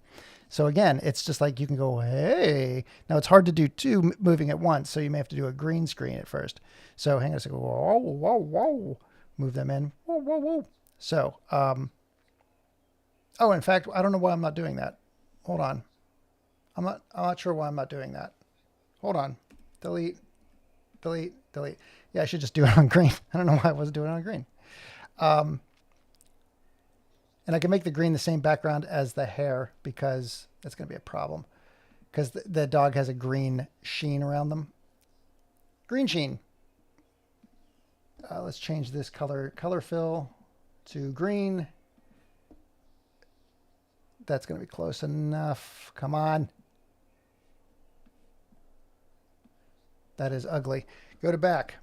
[SPEAKER 1] So again, it's just like you can go, hey. Now it's hard to do two moving at once, so you may have to do a green screen at first. So hang on a second. Whoa, whoa, whoa. Move them in. Whoa, whoa, whoa. So, oh, in fact, I don't know why I'm not doing that. Hold on. I'm not sure why I'm not doing that. Hold on. Delete, delete, delete. Yeah, I should just do it on green. I don't know why I wasn't doing it on green. And I can make the green the same background as the hair because that's going to be a problem. Because the dog has a green sheen around them. Green sheen. Let's change this color fill to green. That's going to be close enough. Come on. That is ugly. Go to back.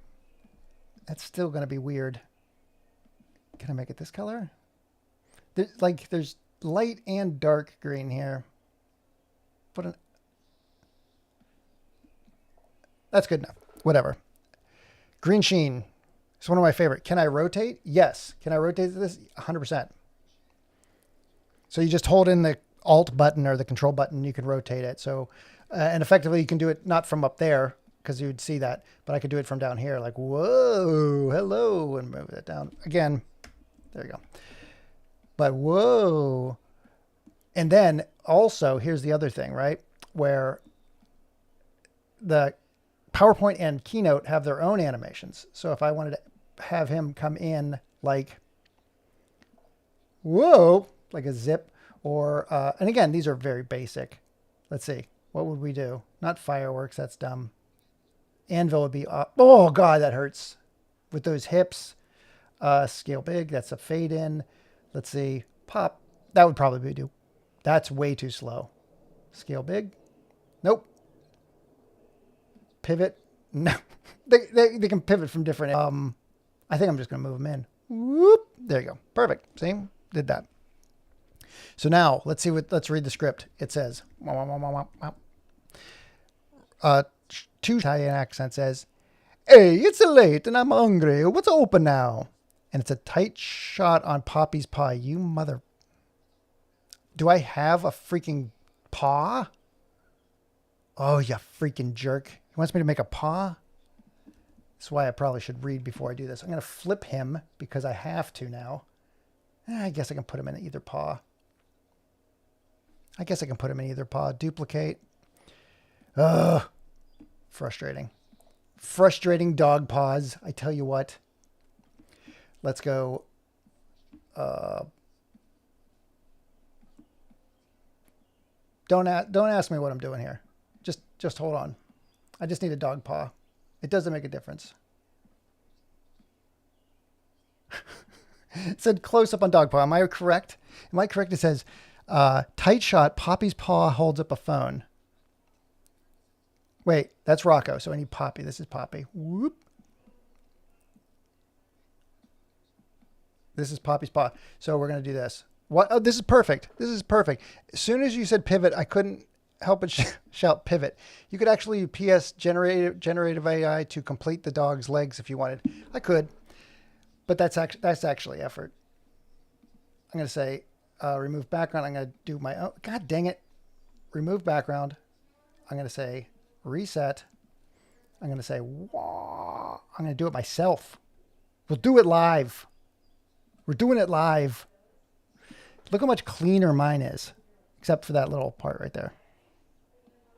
[SPEAKER 1] That's still going to be weird. Can I make it this color? There's light and dark green here. put an... That's good enough. Whatever. Green sheen. It's one of my favorite. Can I rotate? Yes. Can I rotate this? 100%. So you just hold in the Alt button or the Control button. You can rotate it. So, and effectively you can do it not from up there because you would see that, but I could do it from down here. Like, whoa, hello, and move it down again. There you go. But whoa. And then also here's the other thing, right? Where the PowerPoint and Keynote have their own animations. So if I wanted to have him come in like, whoa, like a zip or, and again, these are very basic. Let's see. What would we do? Not fireworks. That's dumb. Anvil would be up. Oh God, that hurts with those hips. Scale big. That's a fade in. Let's see. Pop. That would probably do. That's way too slow. Scale big. Nope. Pivot. No. They can pivot from different. I think I'm just going to move them in. Whoop. There you go. Perfect. See? Did that. So now let's read the script. It says, two Italian accent says, "Hey, it's late and I'm hungry. What's open now?" And it's a tight shot on Poppy's pie. You mother. Do I have a freaking paw? Oh, you freaking jerk. He wants me to make a paw? That's why I probably should read before I do this. I'm going to flip him because I have to now. I guess I can put him in either paw. Duplicate. Ugh. Frustrating. Frustrating dog paws. I tell you what. Let's go. Don't ask me what I'm doing here. Just hold on. I just need a dog paw. It doesn't make a difference. It said close up on dog paw. Am I correct? It says tight shot. Poppy's paw holds up a phone. Wait, that's Rocco. So I need Poppy. This is Poppy. Whoop. This is Poppy's paw. So we're going to do this. What? Oh, this is perfect. As soon as you said pivot, I couldn't help but shout pivot. You could actually PS generative AI to complete the dog's legs if you wanted. I could, but that's actually effort. I'm going to say remove background. I'm going to do my own. God dang it. Remove background. I'm going to say reset. I'm going to say, wah. I'm going to do it myself. We'll do it live. We're doing it live. Look how much cleaner mine is, except for that little part right there.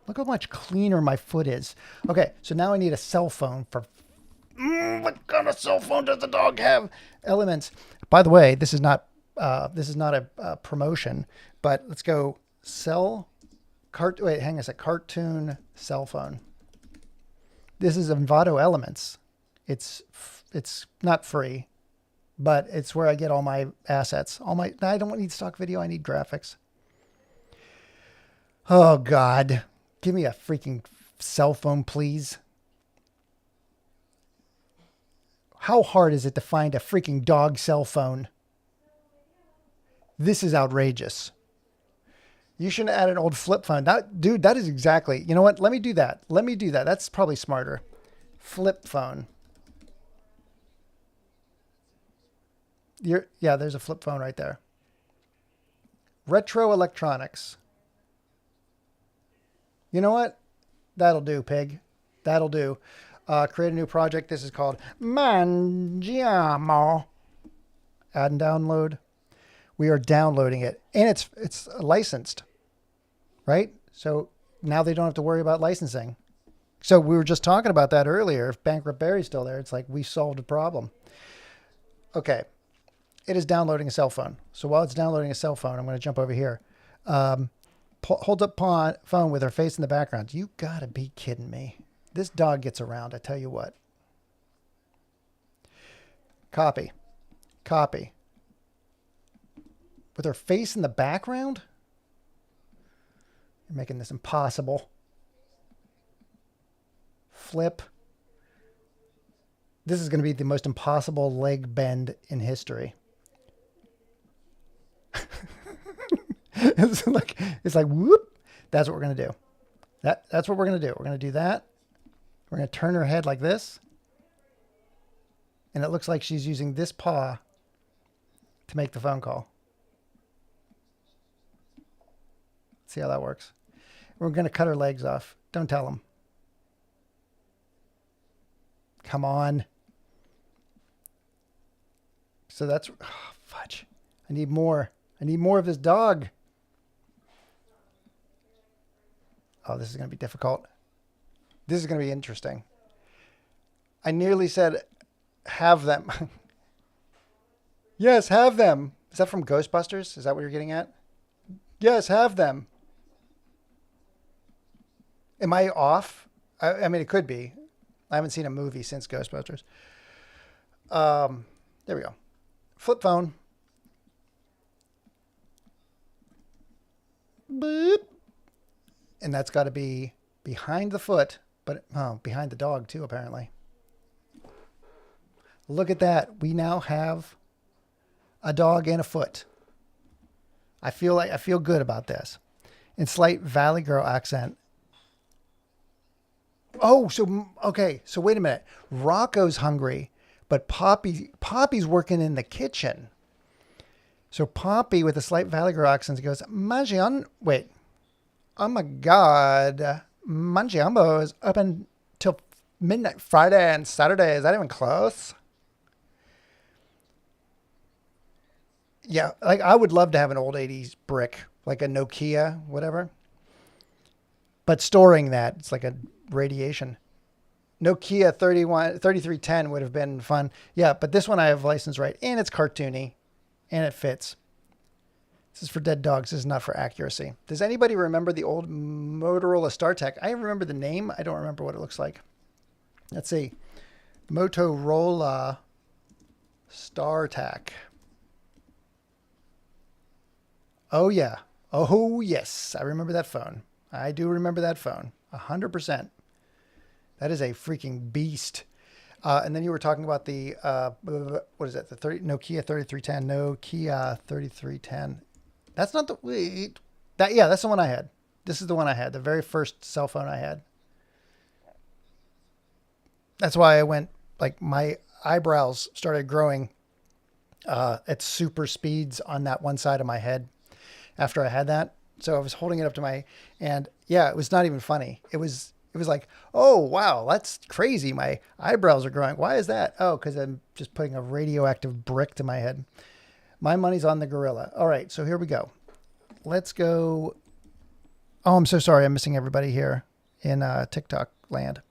[SPEAKER 1] Look how much cleaner my foot is. Okay, so now I need a cell phone for... what kind of cell phone does the dog have? Elements. By the way, this is not a promotion, but let's go wait, hang on a sec. Cartoon cell phone. This is Envato Elements. It's not free, but it's where I get all my assets. I don't need stock video. I need graphics. Oh God. Give me a freaking cell phone, please. How hard is it to find a freaking dog cell phone? This is outrageous. You shouldn't add an old flip phone. Dude, that is exactly... You know what? Let me do that. That's probably smarter. Flip phone. Yeah, there's a flip phone right there. Retro electronics. You know what? That'll do, pig. That'll do. Create a new project. This is called Mangiamo. Add and download. We are downloading it. And it's licensed. Right? So now they don't have to worry about licensing. So we were just talking about that earlier. If Bankrupt Barry's still there, it's like we solved a problem. Okay. It is downloading a cell phone. So while it's downloading a cell phone, I'm going to jump over here. Holds up phone with her face in the background. You gotta be kidding me. This dog gets around, I tell you what. Copy. With her face in the background? You're making this impossible. Flip. This is going to be the most impossible leg bend in history. It's like whoop. That's what we're going to do. That's what we're going to do. We're going to do that. We're going to turn her head like this. And it looks like she's using this paw to make the phone call. See how that works. We're going to cut her legs off. Don't tell them. Come on. So that's... Oh, fudge. I need more. I need more of this dog. Oh, this is going to be difficult. This is going to be interesting. I nearly said, have them. Yes, have them. Is that from Ghostbusters? Is that what you're getting at? Yes, have them. Am I off? I mean, it could be. I haven't seen a movie since Ghostbusters. There we go. Flip phone. Boop. And that's got to be behind the foot, but behind the dog too, apparently. Look at that. We now have a dog and a foot. I feel good about this. In slight Valley Girl accent. Oh, okay. So wait a minute. Rocco's hungry, but Poppy's working in the kitchen. So Poppy with a slight Valley Girl accent goes, Mangion. Wait. Oh my God. Mangiambo is open till midnight Friday and Saturday. Is that even close? Yeah, like I would love to have an old 80s brick, like a Nokia, whatever. But storing that, it's like a radiation. Nokia 3310 would have been fun. Yeah, but this one I have license right, and it's cartoony, and it fits. This is for dead dogs. This is not for accuracy. Does anybody remember the old Motorola StarTech? I remember the name. I don't remember what it looks like. Let's see. Motorola StarTech. Oh, yeah. Oh, yes. I remember that phone. I do remember that phone. 100%. That is a freaking beast. And then you were talking about the, what is that? The Nokia 3310. Nokia 3310. That's not the, wait. Yeah, that's the one I had. This is the one I had. The very first cell phone I had. That's why I went, like, my eyebrows started growing at super speeds on that one side of my head after I had that. So I was holding it up to my, and yeah, it was not even funny. It was like, oh, wow, that's crazy. My eyebrows are growing. Why is that? Oh, because I'm just putting a radioactive brick to my head. My money's on the gorilla. All right, so here we go. Let's go. Oh, I'm so sorry. I'm missing everybody here in TikTok land.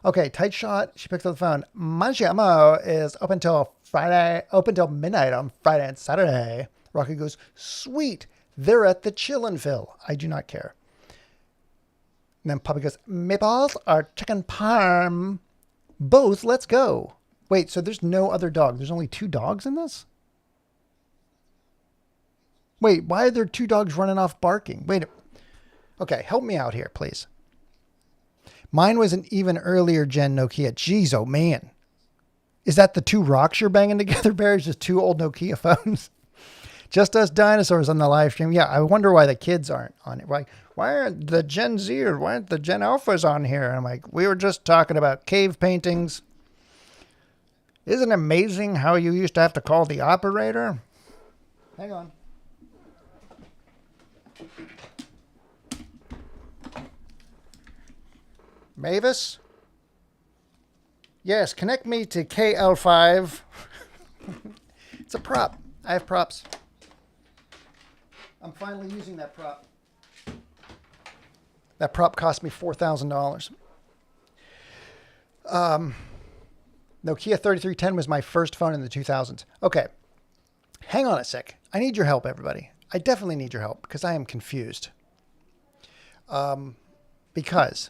[SPEAKER 1] Okay, tight shot. She picked up the phone. Mangiamo is open till midnight on Friday and Saturday. Rocky goes, sweet. They're at the Chillin' Phil. I do not care. And then Puppy goes, meatballs or chicken parm? Both. Let's go. Wait, so there's no other dog. There's only 2 dogs in this? Wait, why are there 2 dogs running off barking? Wait. Okay, help me out here, please. Mine was an even earlier gen Nokia. Jeez, oh man. Is that the 2 rocks you're banging together, Barry? Just 2 old Nokia phones? Just us dinosaurs on the live stream. Yeah, I wonder why the kids aren't on it. Why aren't the Gen Z or why aren't the Gen Alphas on here? And I'm like, we were just talking about cave paintings. Isn't it amazing how you used to have to call the operator? Hang on. Mavis? Yes, connect me to KL5. It's a prop. I have props. I'm finally using that prop. That prop cost me $4,000. Nokia 3310 was my first phone in the 2000s. Okay, hang on a sec. I need your help, everybody. I definitely need your help because I am confused. Because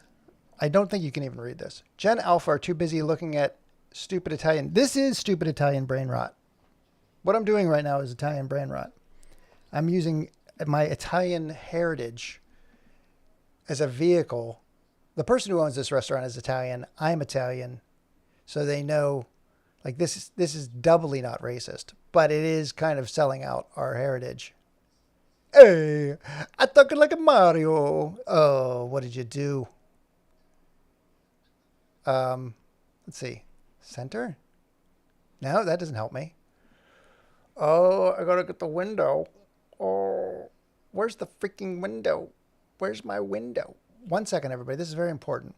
[SPEAKER 1] I don't think you can even read this. Gen Alpha are too busy looking at stupid Italian. This is stupid Italian brain rot. What I'm doing right now is Italian brain rot. I'm using my Italian heritage as a vehicle. The person who owns this restaurant is Italian. I'm Italian. So they know, like, this is doubly not racist, but it is kind of selling out our heritage Hey, I talking like a Mario. Oh, what did you do? Let's see. Center? No, that doesn't help me. Oh, I gotta get the window. Oh, where's the freaking window? Where's my window? 1 second, everybody. This is very important.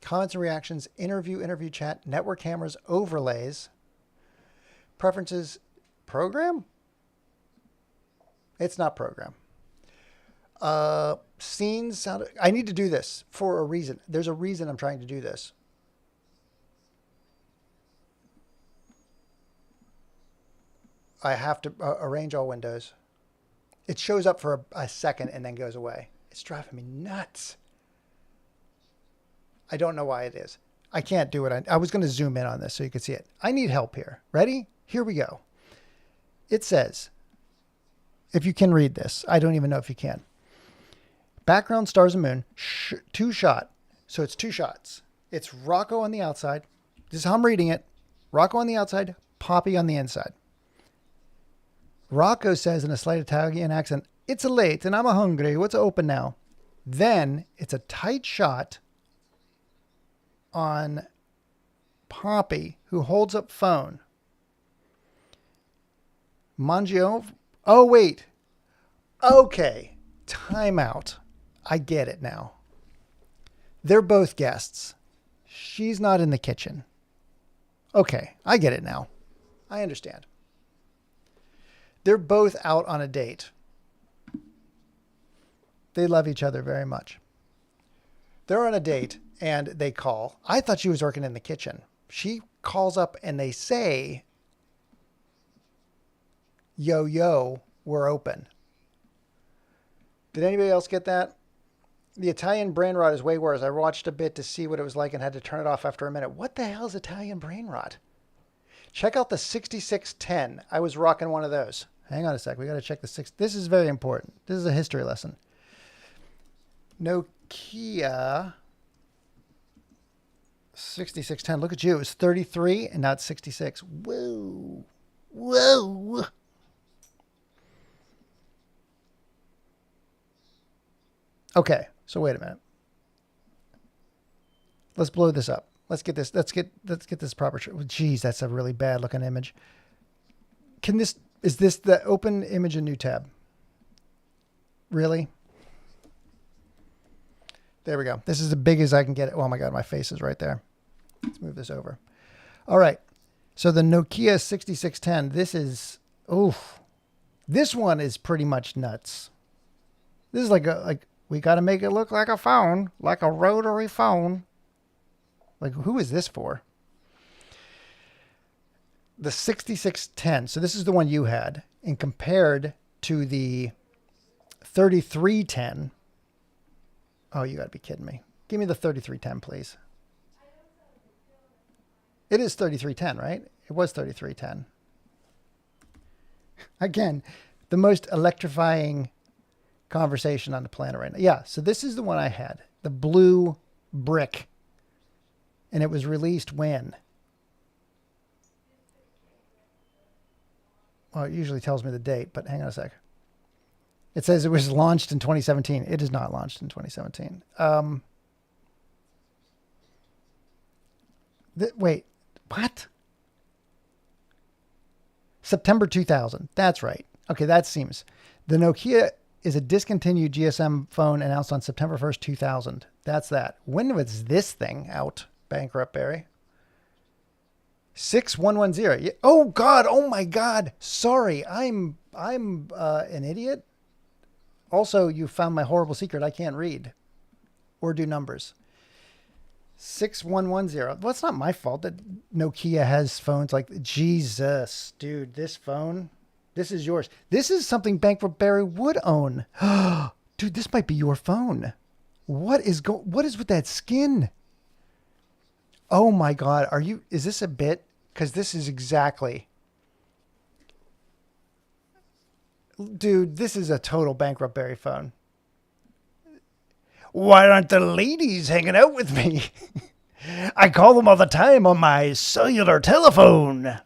[SPEAKER 1] Comments and reactions, interview chat, network cameras, overlays, preferences, program? It's not program. Scenes, sound. I need to do this for a reason. There's a reason I'm trying to do this. I have to arrange all windows. It shows up for a second and then goes away. It's driving me nuts. I don't know why it is. I can't do it. I was going to zoom in on this so you could see it. I need help here. Ready? Here we go. It says, if you can read this, I don't even know if you can. Background, stars and moon, two shot. So it's two shots. It's Rocco on the outside. This is how I'm reading it. Rocco on the outside, Poppy on the inside. Rocco says in a slight Italian accent, "It's late and I'm hungry. What's open now?" Then it's a tight shot on Poppy, who holds up phone. Mangio. Oh, wait. Okay. Timeout. I get it now. They're both guests. She's not in the kitchen. Okay. I get it now. I understand. They're both out on a date. They love each other very much. They're on a date and they call. I thought she was working in the kitchen. She calls up and they say, "Yo, yo, we're open." Did anybody else get that? The Italian brain rot is way worse. I watched a bit to see what it was like and had to turn it off after a minute. What the hell is Italian brain rot? Check out the 6610. I was rocking one of those. Hang on a sec. We got to check the six. This is very important. This is a history lesson. Nokia 6610. Look at you. It was 33 and now it's 66. Whoa. Whoa. Okay. So wait a minute. Let's blow this up. Let's get this. Let's get this proper. Geez, that's a really bad looking image. Is this the open image in new tab? Really? There we go. This is as big as I can get it. Oh my God, my face is right there. Let's move this over. All right. So the Nokia 6610, this is, this one is pretty much nuts. This is like we got to make it look like a phone, like a rotary phone. Like, who is this for? The 6610. So this is the one you had. And compared to the 3310. Oh, you got to be kidding me. Give me the 3310, please. It is 3310, right? It was 3310. Again, the most electrifying conversation on the planet right now. Yeah, so this is the one I had. The blue brick. And it was released when? Well, it usually tells me the date, but hang on a sec. It says it was launched in 2017. It is not launched in 2017. Wait, what? September 2000. That's right. Okay, that seems. The Nokia is a discontinued GSM phone announced on September 1st, 2000. That's that. When was this thing out, Bankrupt Barry? 6110. Oh God. Oh my God. Sorry. I'm an idiot. Also, you found my horrible secret. I can't read or do numbers. 6110. Well, it's not my fault that Nokia has phones like, Jesus, dude, this phone, this is yours. This is something Bankrupt Barry would own. Dude, this might be your phone. What is with that skin? Oh my God. Is this a bit? Because this is exactly. Dude, this is a total Bankrupt Barry phone. Why aren't the ladies hanging out with me? I call them all the time on my cellular telephone.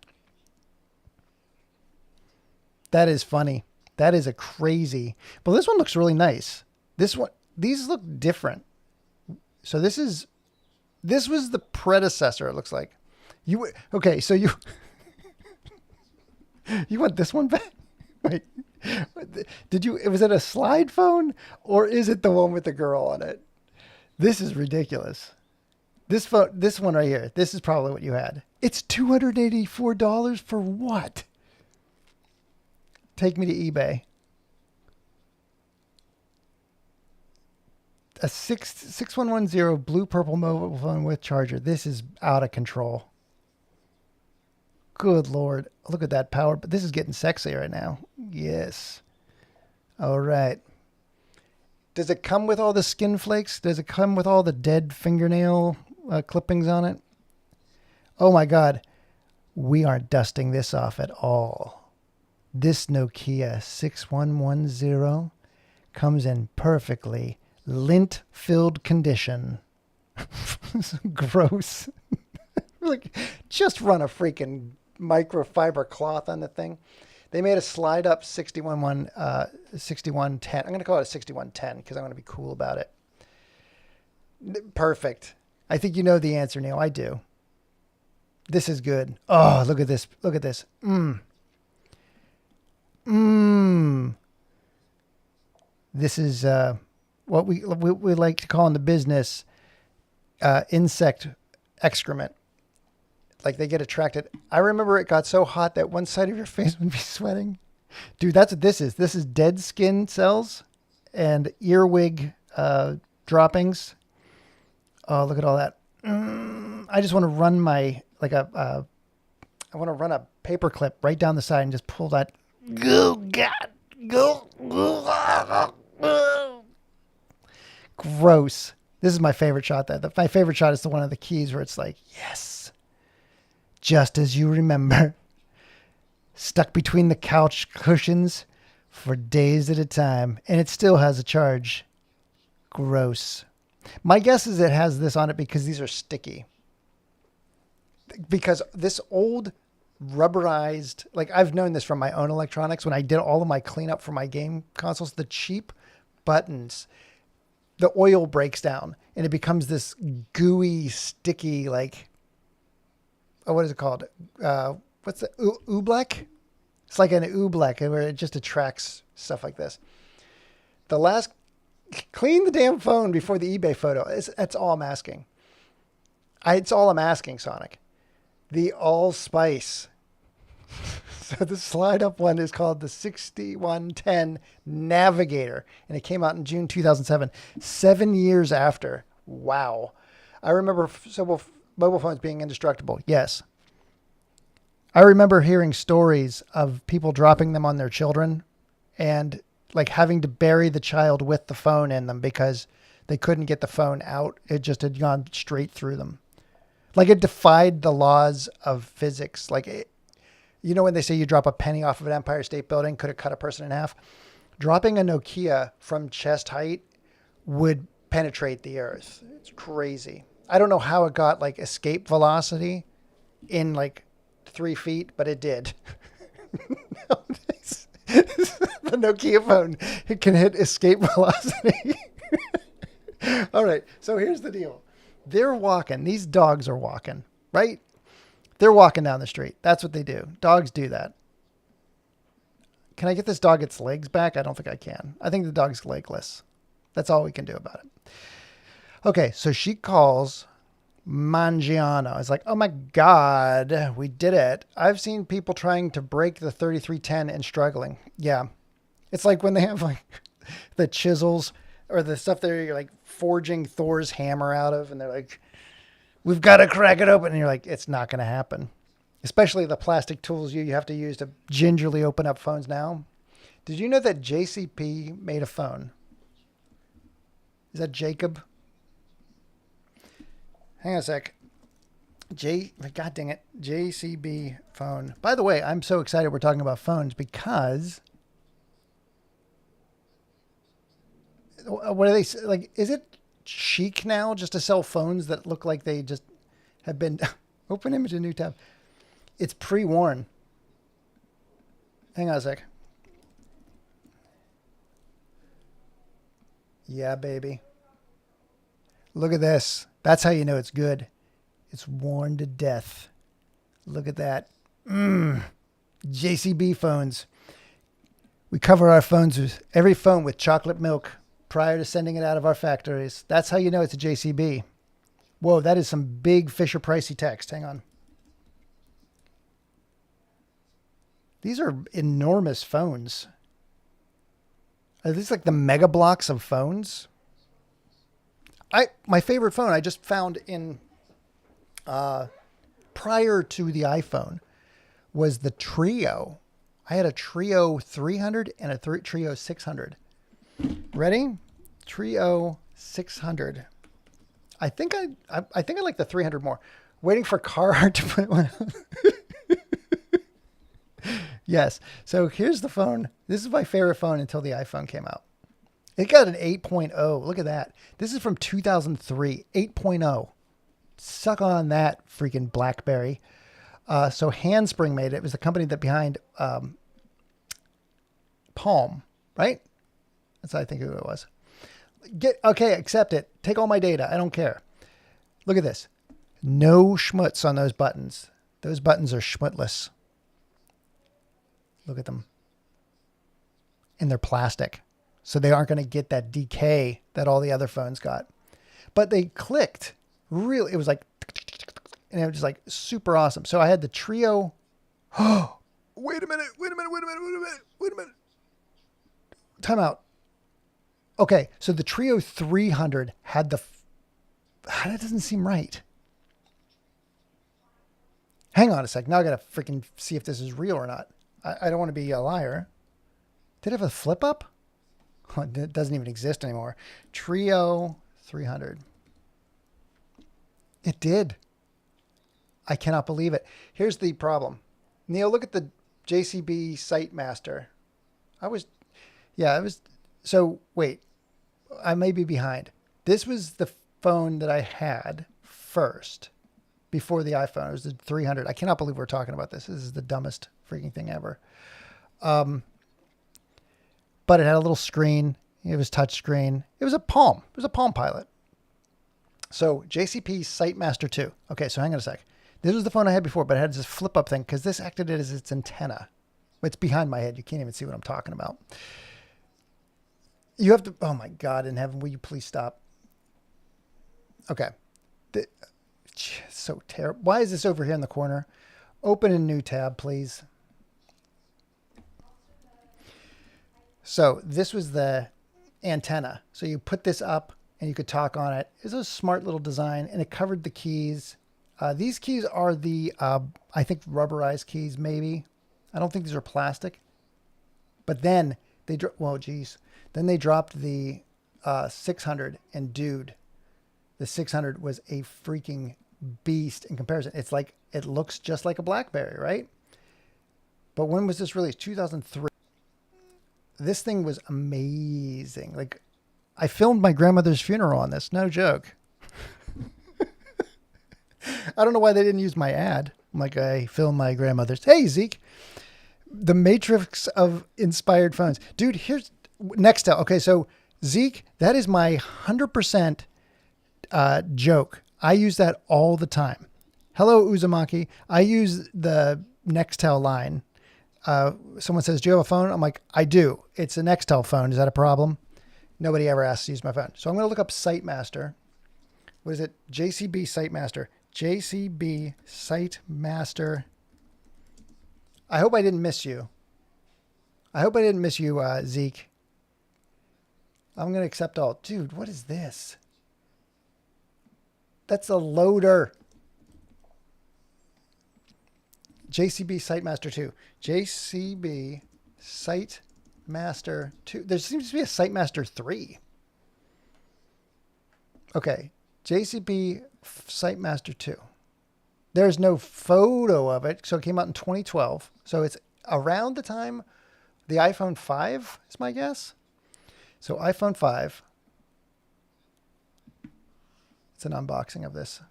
[SPEAKER 1] That is funny. That is a crazy. But this one looks really nice. This one, these look different. So this was the predecessor. It looks like okay. So you you want this one back? Wait, was it a slide phone or is it the one with the girl on it? This is ridiculous. This one right here. This is probably what you had. It's $284 for what? Take me to eBay. A 6110 blue purple mobile phone with charger. This is out of control. Good Lord. Look at that power. But this is getting sexy right now. Yes. All right. Does it come with all the skin flakes? Does it come with all the dead fingernail clippings on it? Oh my God. We aren't dusting this off at all. This Nokia 6110 comes in perfectly lint-filled condition. Gross. Like, just run a freaking microfiber cloth on the thing. They made a slide-up 6110. I'm going to call it a 6110 because I want to be cool about it. Perfect. I think you know the answer, Neil. I do. This is good. Oh, look at this. Look at this. This is what we like to call in the business insect excrement. Like they get attracted. I remember it got so hot that one side of your face would be sweating. Dude, that's what this is. This is dead skin cells and earwig droppings. Oh, look at all that. I just want to run I want to run a paper clip right down the side and just pull that. Oh, God. Gross. This is my favorite shot. My favorite shot is the one of the keys where it's like, yes. Just as you remember. Stuck between the couch cushions for days at a time. And it still has a charge. Gross. My guess is it has this on it because these are sticky. Because this old rubberized, like I've known this from my own electronics when I did all of my cleanup for my game consoles, the cheap buttons, the oil breaks down and it becomes this gooey, sticky, like, what is it called? What's the oobleck? It's like an oobleck where it just attracts stuff like this. Clean the damn phone before the eBay photo. That's all I'm asking. It's all I'm asking, Sonic. The allspice. So the slide up one is called the 6110 Navigator, and it came out in June 2007, 7 years after. Wow. I remember mobile phones being indestructible. Yes. I remember hearing stories of people dropping them on their children and like having to bury the child with the phone in them because they couldn't get the phone out. It just had gone straight through them. Like it defied the laws of physics. Like, when they say you drop a penny off of an Empire State Building, could it cut a person in half? Dropping a Nokia from chest height would penetrate the earth. It's crazy. I don't know how it got like escape velocity in like 3 feet, but it did. The Nokia phone, it can hit escape velocity. All right. So here's the deal. They're walking. These dogs are walking, right? They're walking down the street. That's what they do. Dogs do that. Can I get this dog its legs back? I don't think I can. I think the dog's legless. That's all we can do about it. Okay. So she calls Mangiano. It's like, oh my God, we did it. I've seen people trying to break the 3310 and struggling. Yeah. It's like when they have like the chisels or the stuff they're like forging Thor's hammer out of, and they're like, we've got to crack it open. And you're like, it's not going to happen. Especially the plastic tools you have to use to gingerly open up phones now. Did you know that JCP made a phone? Is that Jacob? Hang on a sec. God dang it. JCB phone. By the way, I'm so excited we're talking about phones because what are they like? Is it chic now just to sell phones that look like they just have been open image, a new tab? It's pre-worn. Hang on a sec. Yeah, baby. Look at this. That's how you know it's good. It's worn to death. Look at that. Mmm. JCB phones. We cover our phones with every phone with chocolate milk prior to sending it out of our factories. That's how you know it's a JCB. Whoa, that is some big Fisher Pricey text. Hang on. These are enormous phones. Are these like the mega blocks of phones? My favorite phone I just found in prior to the iPhone was the Trio. I had a Trio 300 and a Trio 600. Ready? Trio 600. I think I like the 300 more. Waiting for Carhartt to put one out. Yes. So here's the phone. This is my favorite phone until the iPhone came out. It got an 8.0. Look at that. This is from 2003. 8.0. Suck on that, freaking BlackBerry. So Handspring made it. It was the company that behind Palm, right? That's what I think who it was. Okay, accept it. Take all my data. I don't care. Look at this. No schmutz on those buttons. Those buttons are schmutless. Look at them. And they're plastic. So they aren't going to get that decay that all the other phones got. But they clicked. Really, it was like, and it was just like super awesome. So I had the Trio. Oh, wait a minute. Time out. Okay, so the Trio 300 had the... That doesn't seem right. Hang on a sec. Now I got to freaking see if this is real or not. I don't want to be a liar. Did it have a flip up? Oh, it doesn't even exist anymore. Trio 300. It did. I cannot believe it. Here's the problem. Neil, look at the JCB Site Master. So wait, I may be behind. This was the phone that I had first before the iPhone. It was the 300. I cannot believe we're talking about this. This is the dumbest freaking thing ever. But it had a little screen. It was touch screen. It was a Palm. It was a Palm Pilot. So JCP Site Master 2. Okay, so hang on a sec. This was the phone I had before, but it had this flip up thing because this acted as its antenna. It's behind my head. You can't even see what I'm talking about. You have to, oh my God in heaven, will you please stop? Okay. So terrible. Why is this over here in the corner? Open a new tab, please. So this was the antenna. So you put this up and you could talk on it. It was a smart little design and it covered the keys. These keys are the, I think, rubberized keys, maybe. I don't think these are plastic. But then they, Then they dropped the 600 and dude, the 600 was a freaking beast in comparison. It's like, it looks just like a BlackBerry, right? But when was this released? 2003. This thing was amazing. Like, I filmed my grandmother's funeral on this. No joke. I don't know why they didn't use my ad. I'm like, I filmed my grandmother's. Hey, Zeke. The matrix of inspired phones. Dude, here's Nextel. Okay, so Zeke, that is my 100% joke. I use that all the time. Hello, Uzumaki. I use the Nextel line. Someone says, do you have a phone? I'm like, I do. It's a Nextel phone. Is that a problem? Nobody ever asks to use my phone. So I'm going to look up SiteMaster. What is it? JCB SiteMaster. JCB SiteMaster. I hope I didn't miss you. I hope I didn't miss you, Zeke. I'm going to accept all. Dude, what is this? That's a loader. JCB SiteMaster 2. JCB SiteMaster 2. There seems to be a SiteMaster 3. Okay. JCB SiteMaster 2. There's no photo of it. So it came out in 2012. So it's around the time the iPhone 5 is my guess. So iPhone 5. It's an unboxing of this.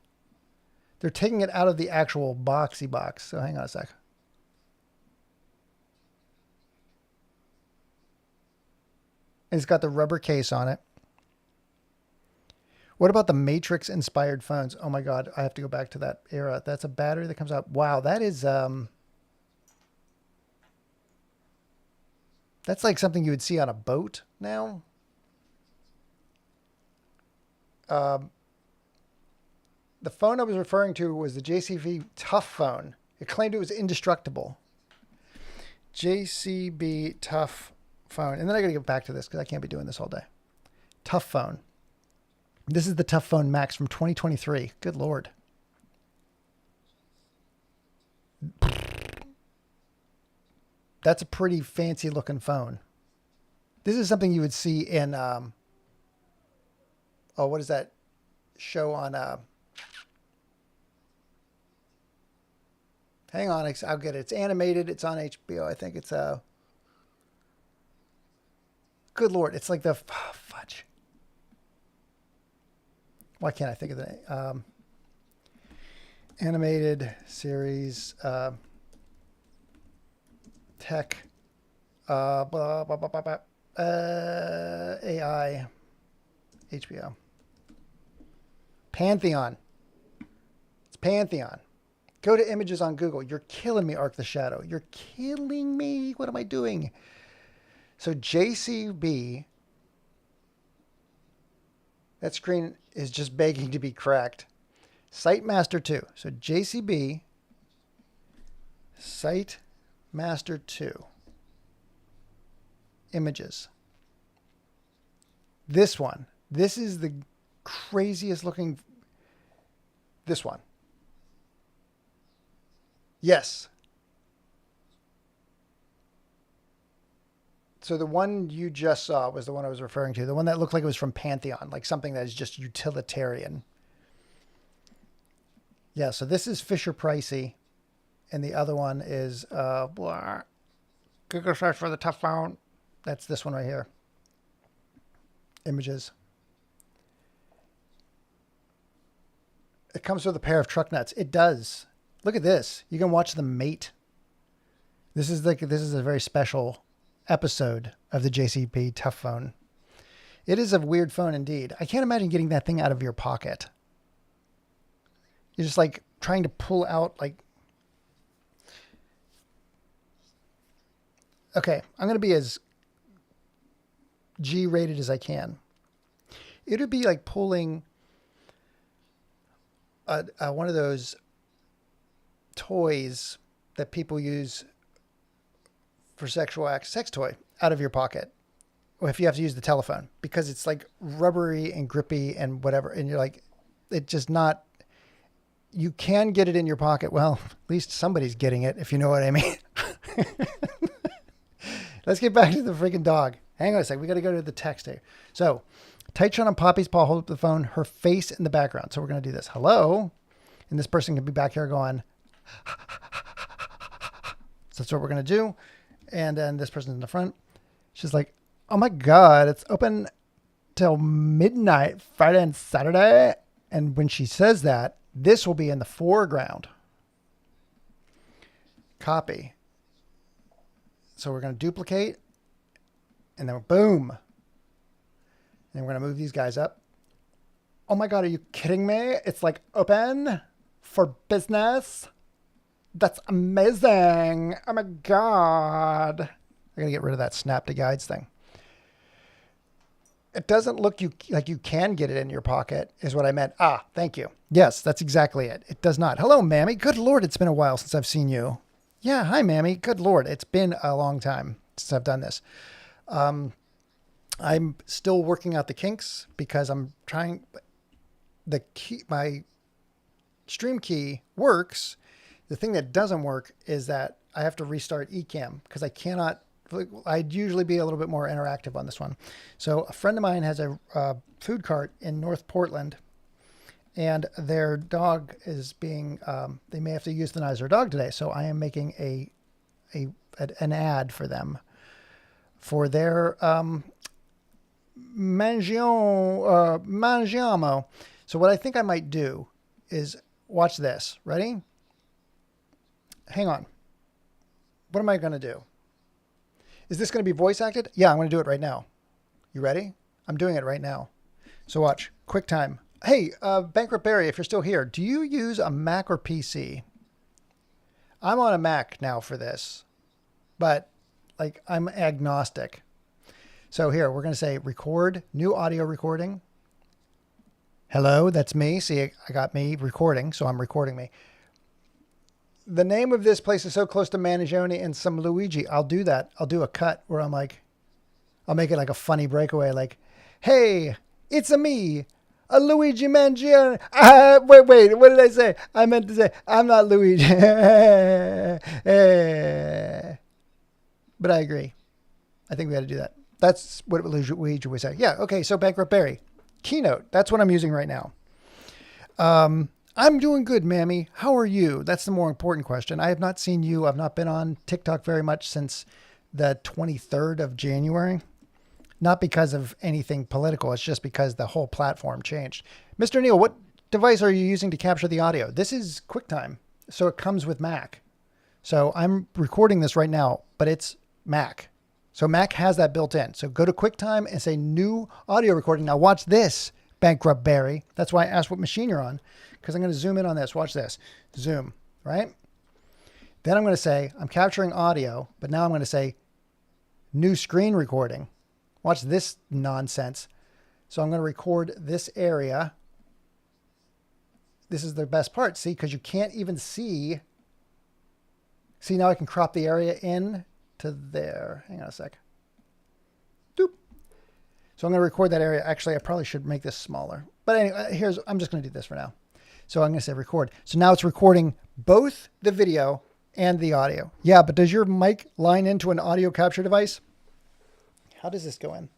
[SPEAKER 1] They're taking it out of the actual boxy box. So hang on a sec. And it's got the rubber case on it. What about the Matrix inspired phones? Oh my God, I have to go back to that era. That's a battery that comes out. Wow, that is that's like something you would see on a boat now. Um, the phone I was referring to was the JCB Tough phone. It claimed it was indestructible. JCB Tough phone. And then I got to get back to this because I can't be doing this all day. Tough phone. This is the Tough Phone Max from 2023. Good Lord. That's a pretty fancy looking phone. This is something you would see in, oh, what is that show on, hang on, I'll get it. It's animated. It's on HBO. I think it's, good Lord. It's like the, oh, fudge. Why can't I think of the name? Animated series, tech, blah, blah, blah, blah, blah, AI, HBO. Pantheon. It's Pantheon. Go to images on Google. You're killing me, Arc the Shadow. You're killing me. What am I doing? So JCB, that screen is just begging to be cracked. SiteMaster 2. So JCB, SiteMaster 2. Images. This one. This is the craziest looking. This one. Yes. So the one you just saw was the one I was referring to. The one that looked like it was from Pantheon, like something that is just utilitarian. Yeah, so this is Fisher Pricey, and the other one is Google search for the Tough Phone. That's this one right here. Images. It comes with a pair of truck nuts. It does. Look at this. You can watch them mate. This is a very special episode of the JCB Tough Phone. It is a weird phone indeed. I can't imagine getting that thing out of your pocket. You're just like trying to pull out like. Okay, I'm going to be as G-rated as I can. It would be like pulling one of those toys that people use for sexual acts, sex toy, out of your pocket. Or if you have to use the telephone, because it's like rubbery and grippy and whatever. And you're like, it's just not, you can get it in your pocket. Well, at least somebody's getting it, if you know what I mean. Let's get back to the freaking dog. Hang on a second. We got to go to the text here. So, tight shot on Poppy's paw, hold up the phone, her face in the background. So we're going to do this. Hello. And this person can be back here going. So that's what we're going to do. And then this person's in the front. She's like, oh my God, it's open till midnight, Friday and Saturday. And when she says that, this will be in the foreground. Copy. So we're going to duplicate. And then boom. And we're going to move these guys up. Oh my God, are you kidding me? It's like open for business. That's amazing. Oh my God. I got to get rid of that snap to guides thing. It doesn't look like you can get it in your pocket is what I meant. Ah, thank you. Yes, that's exactly it. It does not. Hello, Mammy. Good Lord, it's been a while since I've seen you. Yeah, hi, Mammy. Good Lord, it's been a long time since I've done this. I'm still working out the kinks because I'm trying. My stream key works. The thing that doesn't work is that I have to restart Ecamm because I cannot. I'd usually be a little bit more interactive on this one. So a friend of mine has a food cart in North Portland, and their dog is being. They may have to euthanize their dog today. So I am making an ad for them for their mangiamo. So what I think I might do is watch this. Ready? Hang on. What am I going to do? Is this going to be voice acted? Yeah, I'm going to do it right now. You ready? I'm doing it right now. So watch. Quick time. Hey, Bankrupt Barry, if you're still here, do you use a Mac or PC? I'm on a Mac now for this, but like I'm agnostic. So here, we're going to say record, new audio recording. Hello, that's me. See, I got me recording, so I'm recording me. The name of this place is so close to Mangione and some Luigi. I'll do that. I'll do a cut where I'm like, I'll make it like a funny breakaway, like, hey, it's a me, a Luigi Mangione. Wait, what did I say? I meant to say, I'm not Luigi. But I agree. I think we got to do that. That's what Luigi would say. Yeah, okay, so Bankrupt Barry. Keynote, that's what I'm using right now. I'm doing good, Mammy. How are you? That's the more important question. I have not seen you. I've not been on TikTok very much since the 23rd of January. Not because of anything political. It's just because the whole platform changed. Mr. Neal, what device are you using to capture the audio? This is QuickTime, so it comes with Mac. So I'm recording this right now, but it's Mac. So Mac has that built in. So go to QuickTime and say new audio recording. Now watch this, Bankrupt Barry. That's why I asked what machine you're on, because I'm going to zoom in on this. Watch this. Zoom, right? Then I'm going to say I'm capturing audio, but now I'm going to say new screen recording. Watch this nonsense. So I'm going to record this area. This is the best part, see, because you can't even see. See, now I can crop the area in to there. Hang on a sec. Doop. So I'm going to record that area. Actually, I probably should make this smaller. But anyway, I'm just going to do this for now. So I'm going to say record. So now it's recording both the video and the audio. Yeah, but does your mic line into an audio capture device? How does this go in?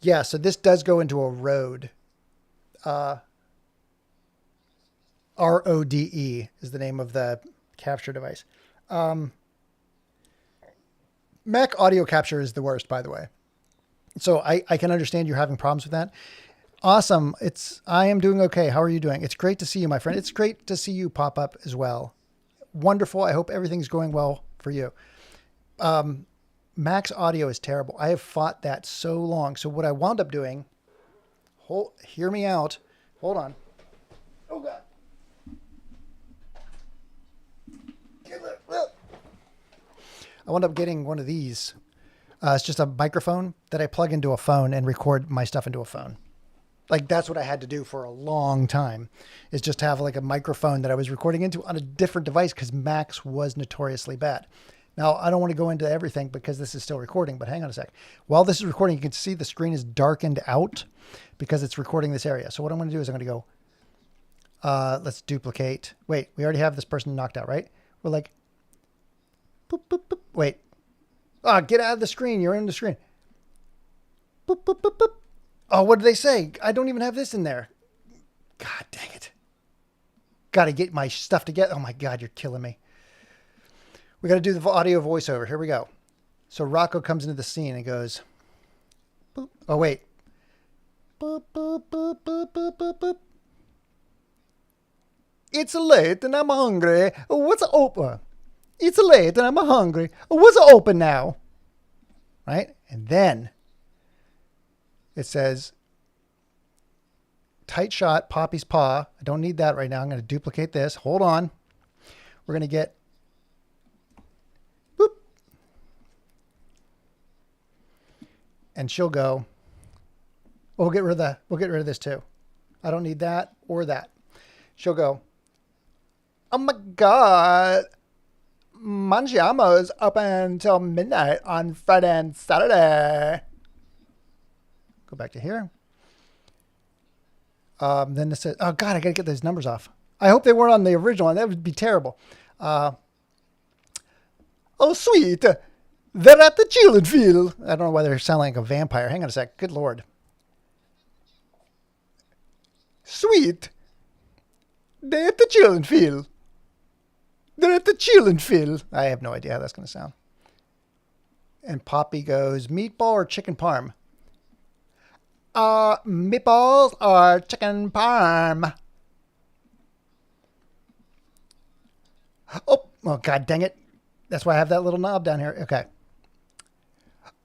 [SPEAKER 1] Yeah, so this does go into a Rode. RODE is the name of the capture device. Mac audio capture is the worst, by the way. So I can understand you're having problems with that. Awesome. I am doing okay. How are you doing? It's great to see you, my friend. It's great to see you pop up as well. Wonderful. I hope everything's going well for you. Mac's audio is terrible. I have fought that so long. So what I wound up doing, hear me out. Hold on. Oh, God. I wound up getting one of these. It's just a microphone that I plug into a phone and record my stuff into a phone. Like that's what I had to do for a long time, is just have like a microphone that I was recording into on a different device because Mac's was notoriously bad. Now, I don't want to go into everything because this is still recording, but hang on a sec. While this is recording, you can see the screen is darkened out because it's recording this area. So what I'm going to do is I'm going to go, let's duplicate. Wait, we already have this person knocked out, right? We're like, boop, boop, boop. Wait. Ah, get out of the screen. You're in the screen. Boop, boop, boop, boop. Oh, what did they say? I don't even have this in there. God dang it. Got to get my stuff together. Oh my God, you're killing me. We got to do the audio voiceover. Here we go. So Rocco comes into the scene and goes, boop. Oh, wait. Boop, boop, boop, boop, boop, boop, boop. It's late and I'm hungry. What's open? It's late and I'm hungry. What's open now? Right? And then it says, tight shot, Poppy's paw. I don't need that right now. I'm going to duplicate this. Hold on. We're going to get, boop. And she'll go, we'll get rid of this too. I don't need that or that. She'll go, oh my God. Mangiamo is open until midnight on Friday and Saturday. Go back to here. Then it says, oh God, I got to get those numbers off. I hope they weren't on the original one. That would be terrible. Oh, sweet. They're at the chilling field. I don't know why they're sounding like a vampire. Hang on a sec. Good Lord. Sweet. They're at the chilling field. They're at the chilling field. I have no idea how that's going to sound. And Poppy goes, meatball or chicken parm? Meatballs or chicken parm? Oh, God dang it. That's why I have that little knob down here. Okay.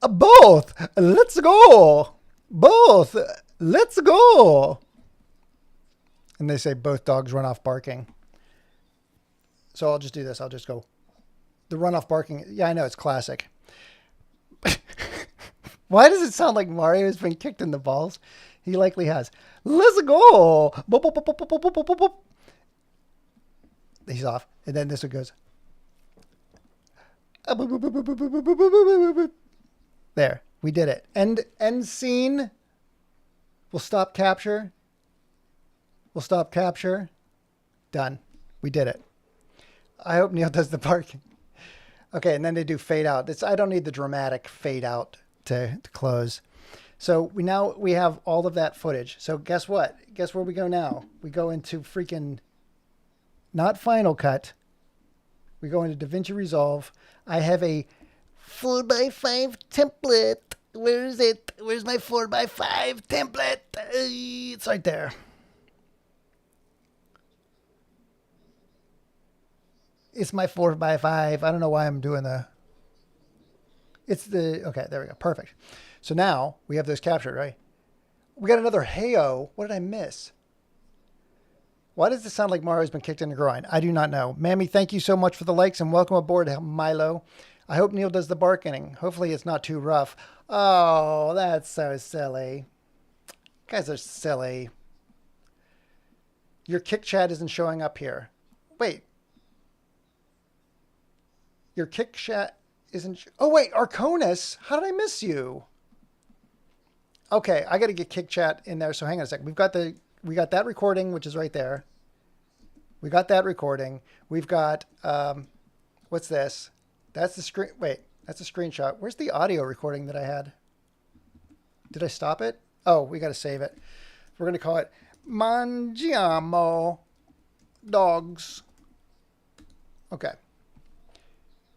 [SPEAKER 1] Both. Let's go. Both. Let's go. And they say both dogs run off barking. So I'll just do this. I'll just go. The run off barking. Yeah, I know. It's classic. Why does it sound like Mario has been kicked in the balls? He likely has. Let's go. Boop, boop, boop, boop, boop, boop, boop, boop. He's off. And then this one goes. There. We did it. End scene. We'll stop capture. We'll stop capture. Done. We did it. I hope Neil does the barking. Okay, and then they do fade out. I don't need the dramatic fade out to close. So we have all of that footage. So guess what? Guess where we go now? We go into freaking not Final Cut. We go into DaVinci Resolve. I have a 4x5 template. Where is it? Where's my 4x5 template? It's right there. It's my 4x5. I don't know why I'm doing okay, there we go. Perfect. So now we have those captured, right? We got another heyo. What did I miss? Why does this sound like Mario's been kicked in the groin? I do not know. Mammy, thank you so much for the likes and welcome aboard, Milo. I hope Neil does the barking. Hopefully it's not too rough. Oh, that's so silly. You guys are silly. Your kick chat isn't showing up here. Wait. Your kick chat isn't... Oh, wait. Arconis. How did I miss you? Okay. I got to get kick chat in there. So hang on a second. We got that recording, which is right there. We got that recording. We've got... what's this? That's the screen... Wait. That's a screenshot. Where's the audio recording that I had? Did I stop it? Oh, we got to save it. We're going to call it Mangiamo Dogs. Okay.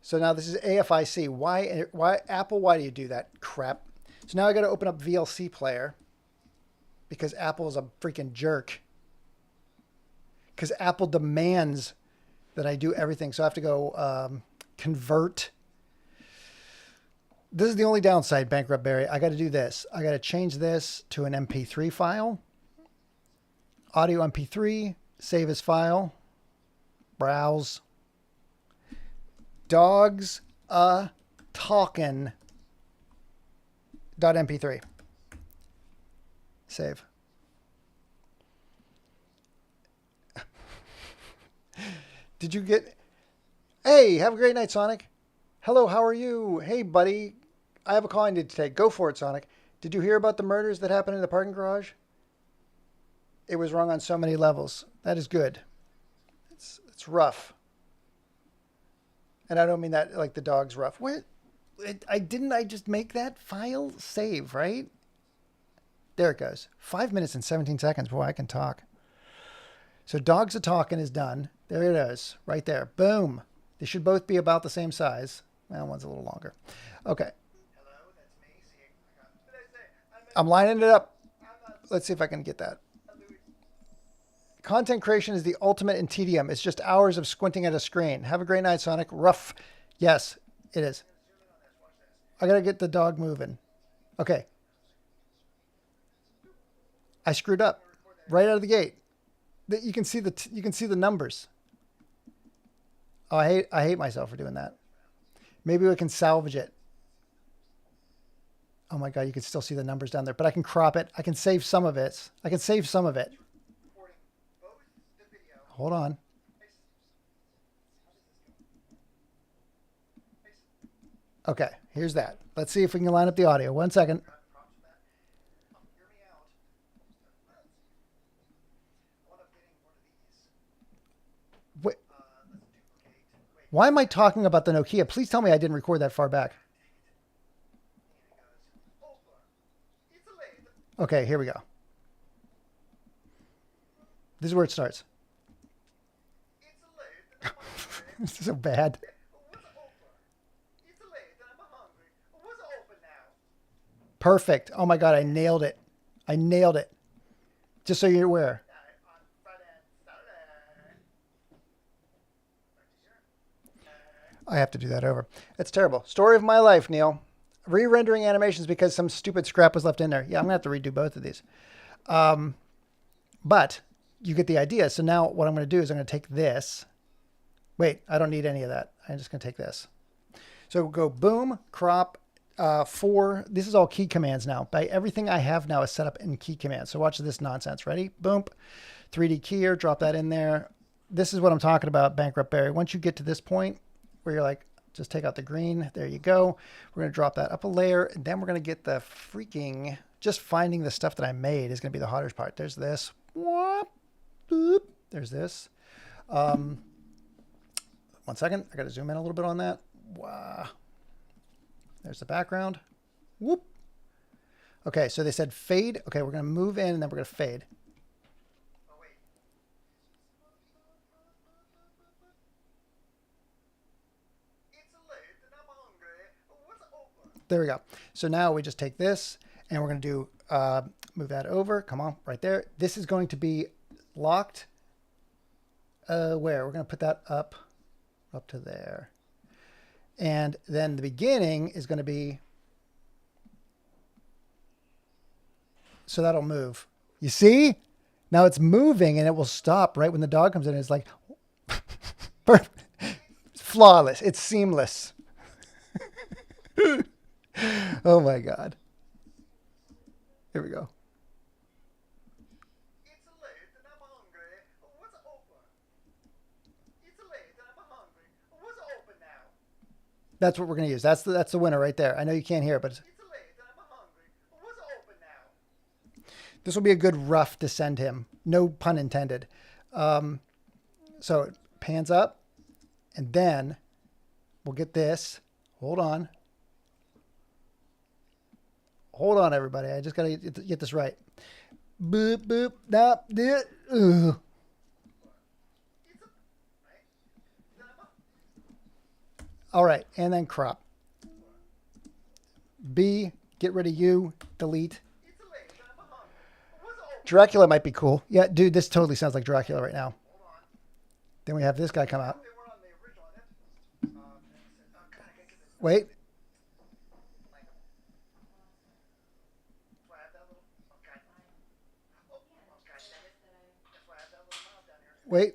[SPEAKER 1] So now this is AFIC. Why Apple? Why do you do that crap? So now I got to open up VLC Player because Apple is a freaking jerk. Because Apple demands that I do everything. So I have to go convert. This is the only downside, Bankrupt Barry. I got to do this. I got to change this to an MP3 file. Audio MP3. Save as file. Browse. Dogs a talkin' .mp3. Save. Did you get... Hey, have a great night, Sonic. Hello, how are you? Hey, buddy. I have a call I need to take. Go for it, Sonic. Did you hear about the murders that happened in the parking garage? It was wrong on so many levels. That is good. It's rough. And I don't mean that like the dog's rough. What? I just make that file save, right? There it goes. 5 minutes and 17 seconds. Boy, I can talk. So Dogs a Talkin' is done. There it is. Right there. Boom. They should both be about the same size. Well, one's a little longer. Okay. Hello, that's me. I'm lining it up. Let's see if I can get that. Content creation is the ultimate in tedium. It's just hours of squinting at a screen. Have a great night, Sonic. Rough. Yes, it is. I got to get the dog moving. Okay. I screwed up right out of the gate. You can see the numbers. Oh, I hate myself for doing that. Maybe we can salvage it. Oh my God, you can still see the numbers down there, but I can crop it. I can save some of it. Hold on. Okay, here's that. Let's see if we can line up the audio. 1 second. Wait. Why am I talking about the Nokia? Please tell me I didn't record that far back. Okay, here we go. This is where it starts. This is so bad. Perfect. Oh my God, I nailed it. Just so you're aware. I have to do that over. It's terrible. Story of my life, Neil. Re-rendering animations because some stupid scrap was left in there. Yeah, I'm going to have to redo both of these. But you get the idea. So now what I'm going to do is I'm going to take this. Wait, I don't need any of that. I'm just going to take this. So we'll go boom, crop, 4. This is all key commands now. By everything I have now is set up in key commands. So watch this nonsense. Ready? Boom. 3D keyer, drop that in there. This is what I'm talking about, Bankrupt Barry. Once you get to this point where you're like, just take out the green. There you go. We're going to drop that up a layer. And then we're going to get the freaking, just finding the stuff that I made is going to be the hardest part. There's this. Whoop, boop. There's this. 1 second. I got to zoom in a little bit on that. Wow. There's the background. Whoop. Okay, so they said fade. Okay, we're going to move in and then we're going to fade. There we go. So now we just take this and we're going to do, move that over. Come on, right there. This is going to be locked. Where? We're going to put that up to there. And then the beginning is going to be, so that'll move. You see? Now it's moving and it will stop right when the dog comes in. It's like, perfect. It's flawless. It's seamless. Oh my God. Here we go. It's late and I'm hungry. What's open? It's late and I'm hungry. What's open now? That's what we're going to use. That's the winner right there. I know you can't hear it, but it's late and I'm hungry. What's open now? This will be a good rough to send him. No pun intended. So it pans up and then we'll get this. Hold on. Hold on, everybody. I just got to get this right. Boop, boop, dop, dip. All right, and then crop. B, get rid of you, delete. Dracula might be cool. Yeah, dude, this totally sounds like Dracula right now. Then we have this guy come out. Wait. Wait.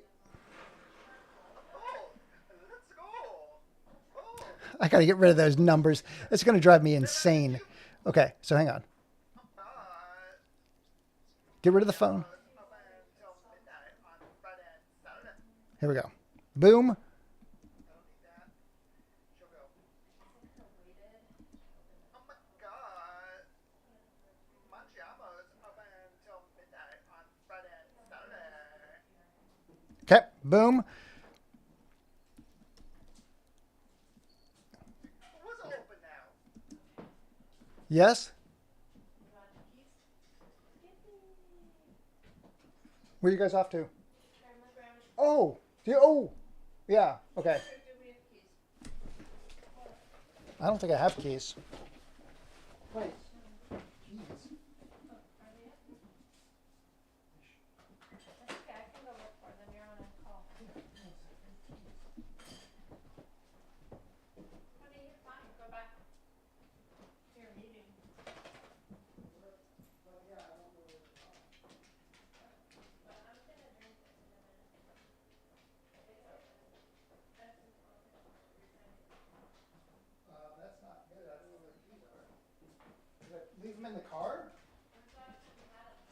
[SPEAKER 1] I got to get rid of those numbers. It's going to drive me insane. Okay, so hang on. Get rid of the phone. Here we go. Boom. Okay, boom. Yes? Where are you guys off to? Oh, oh, yeah, okay. I don't think I have keys. Wait. Leave them in the car?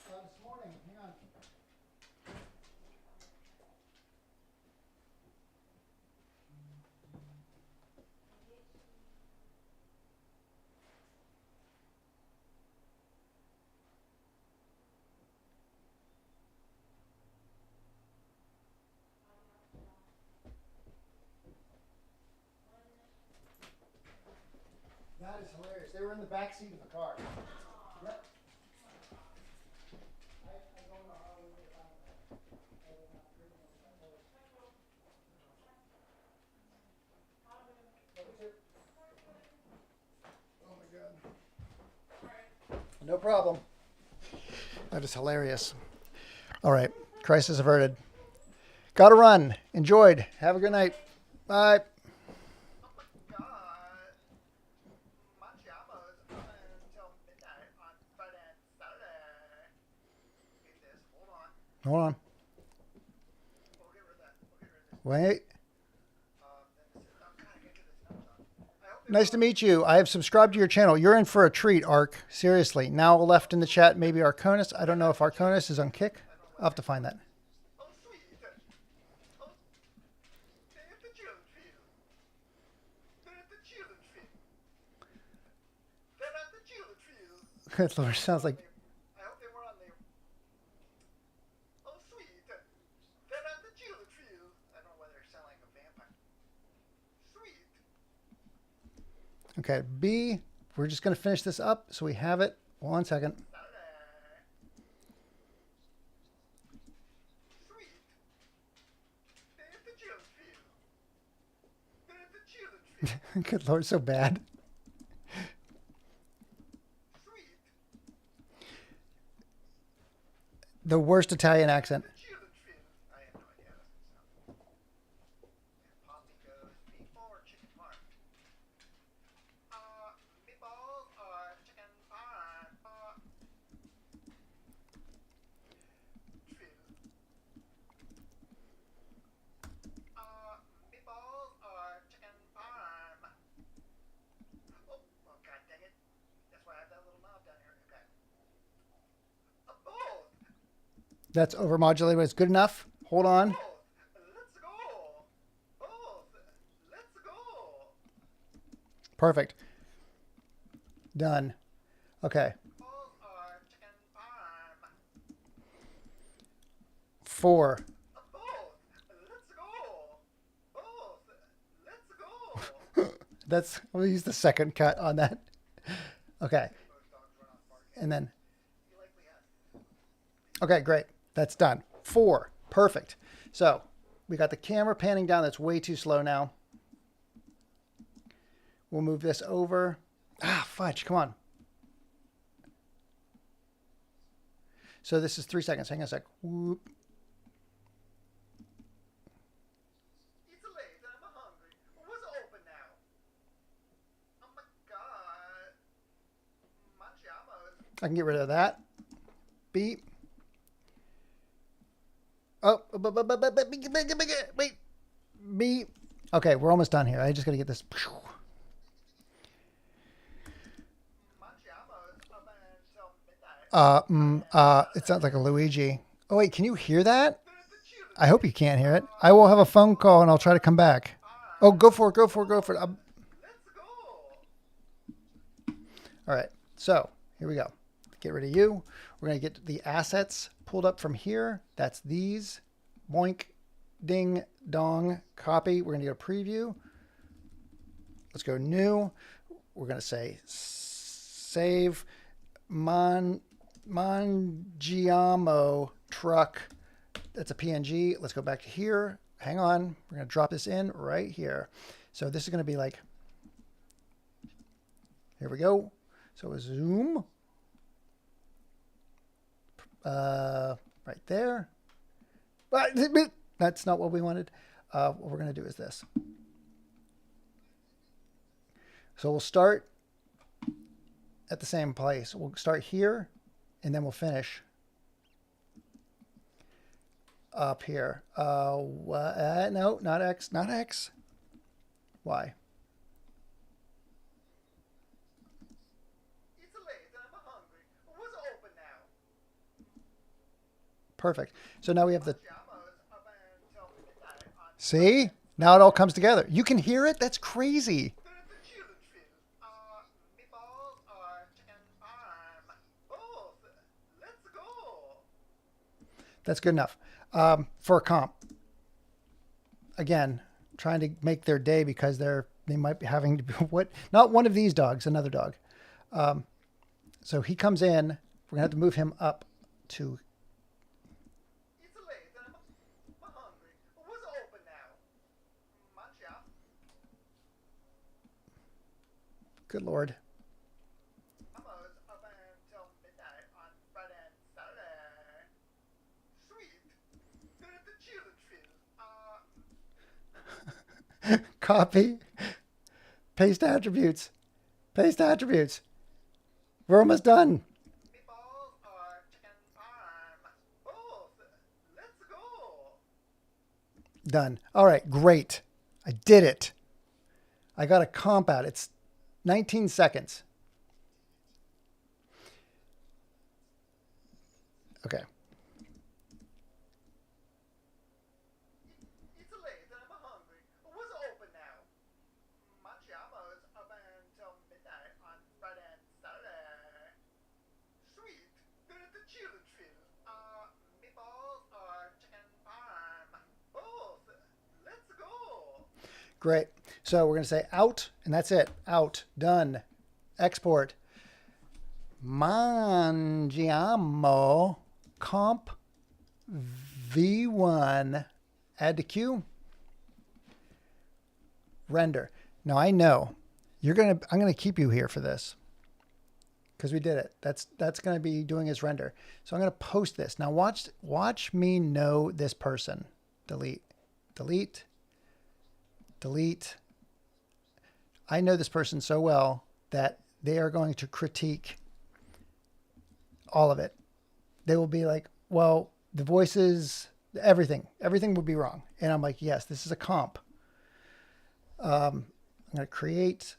[SPEAKER 1] This morning. Hang on. That is hilarious. They were in the back seat of the car. Yep. I don't know how we would have found that. Oh my God. No problem. That is hilarious. All right. Crisis averted. Gotta run. Enjoyed. Have a good night. Bye. Hold on. Wait. Nice to meet you. I have subscribed to your channel. You're in for a treat, Ark. Seriously. Now left in the chat, maybe Arconis. I don't know if Arconis is on kick. I'll have to find that. Good Lord, sounds like... Okay, B, we're just going to finish this up so we have it. 1 second. Good Lord, so bad. The worst Italian accent. That's overmodulated, but it's good enough. Hold on. Perfect. Done. Okay. 4. That's, we'll use the second cut on that. Okay. And then, okay, great. That's done. 4. Perfect. So we got the camera panning down. That's way too slow now. We'll move this over. Ah, fudge. Come on. So this is 3 seconds. Hang on a sec. Whoop.
[SPEAKER 2] It's late. I'm hungry. What's open now? Oh my God. Mangiamos.
[SPEAKER 1] I can get rid of that. Beep. Oh, wait. Beep. Okay, we're almost done here. I just got to get this. It sounds like a Luigi. Oh, wait, can you hear that? I hope you can't hear it. I will have a phone call and I'll try to come back. Oh, go for it, go for it, go for it. All right, so here we go. Get rid of you. We're going to get the assets pulled up from here. That's these. Boink, ding, dong, copy. We're going to get a preview. Let's go new. We're going to say save Mangiamo truck. That's a PNG. Let's go back to here. Hang on. We're going to drop this in right here. So this is going to be like, here we go. So a zoom. Right there. That's not what we wanted. What we're going to do is this. So we'll start at the same place. We'll start here, and then we'll finish up here. No, not X, not X. Y.
[SPEAKER 2] It's late. I'm hungry. What's open now?
[SPEAKER 1] Perfect. So now we have the... See? Now it all comes together. You can hear it? That's crazy. That's good enough. For a comp. Again, trying to make their day because they might be having to be what? Not one of these dogs, another dog. So he comes in. We're gonna have to move him up to.
[SPEAKER 2] It's late. I'm hungry. What's open now? Mangia.
[SPEAKER 1] Good Lord. Copy. Paste attributes. Paste attributes. We're almost done. Done. All right, great. I did it. I got a comp out. It's 19 seconds. Okay.
[SPEAKER 2] It's late and I'm hungry. What's open now? Mangiamo's open until midnight on Friday and Saturday. Sweet. There's the chili trill. Meatballs or chicken parm? Both. Let's go.
[SPEAKER 1] Great. So we're going to say out, and that's it. Out. Done. Export. Mangiamo comp V1. Add to queue. Render. Now I know I'm gonna keep you here for this because we did it. That's gonna be doing his render. So I'm gonna post this. Now watch me know this person. Delete. Delete. Delete. I know this person so well that they are going to critique all of it. They will be like, well, the voices, everything will be wrong. And I'm like, yes, this is a comp. I'm going to create,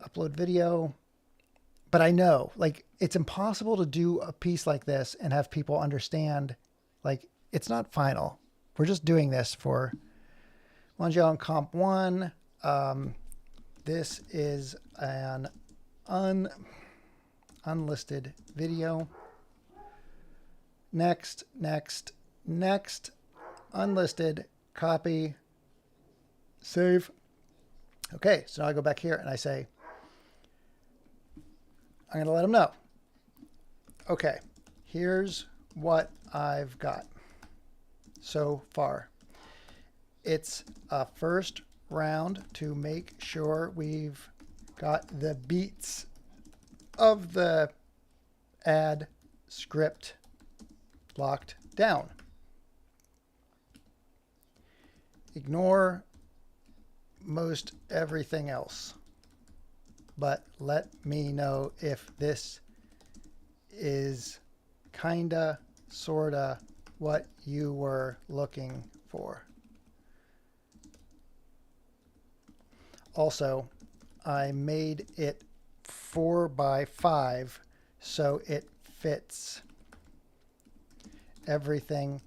[SPEAKER 1] upload video, but I know like it's impossible to do a piece like this and have people understand, like it's not final. We're just doing this for Mangione comp 1. This is an unlisted video. Next, unlisted, copy, save. Okay, so now I go back here and I say, I'm going to let them know. Okay, here's what I've got so far. It's a first round to make sure we've got the beats of the ad script locked down. Ignore most everything else, but let me know if this is kinda, sorta what you were looking for. Also, I made it 4x5 so it fits everything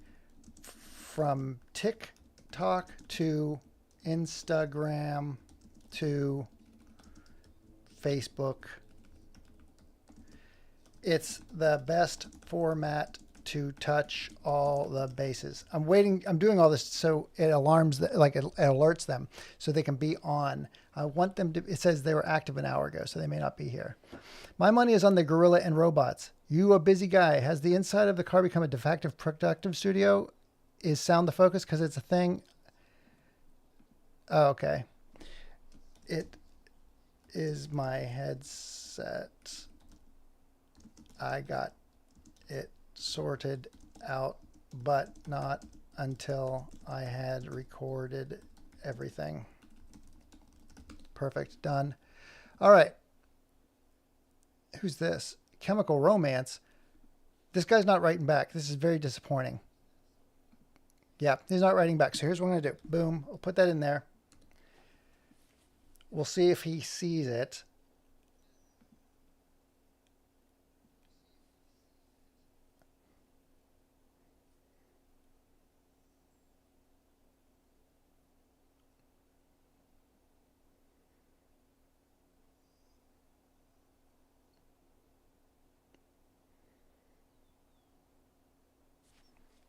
[SPEAKER 1] from TikTok to Instagram to Facebook. It's the best format to touch all the bases. I'm doing all this so it alarms, it alerts them so they can be on. I want them to, it says they were active an hour ago, so they may not be here. My money is on the gorilla and robots. You a busy guy. Has the inside of the car become a de facto productive studio? Is sound the focus because it's a thing? Oh, okay. It is my headset. I got it sorted out, but not until I had recorded everything. Perfect. Done. All right. Who's this? Chemical Romance. This guy's not writing back. This is very disappointing. Yeah, he's not writing back. So here's what I'm going to do. Boom. I'll put that in there. We'll see if he sees it.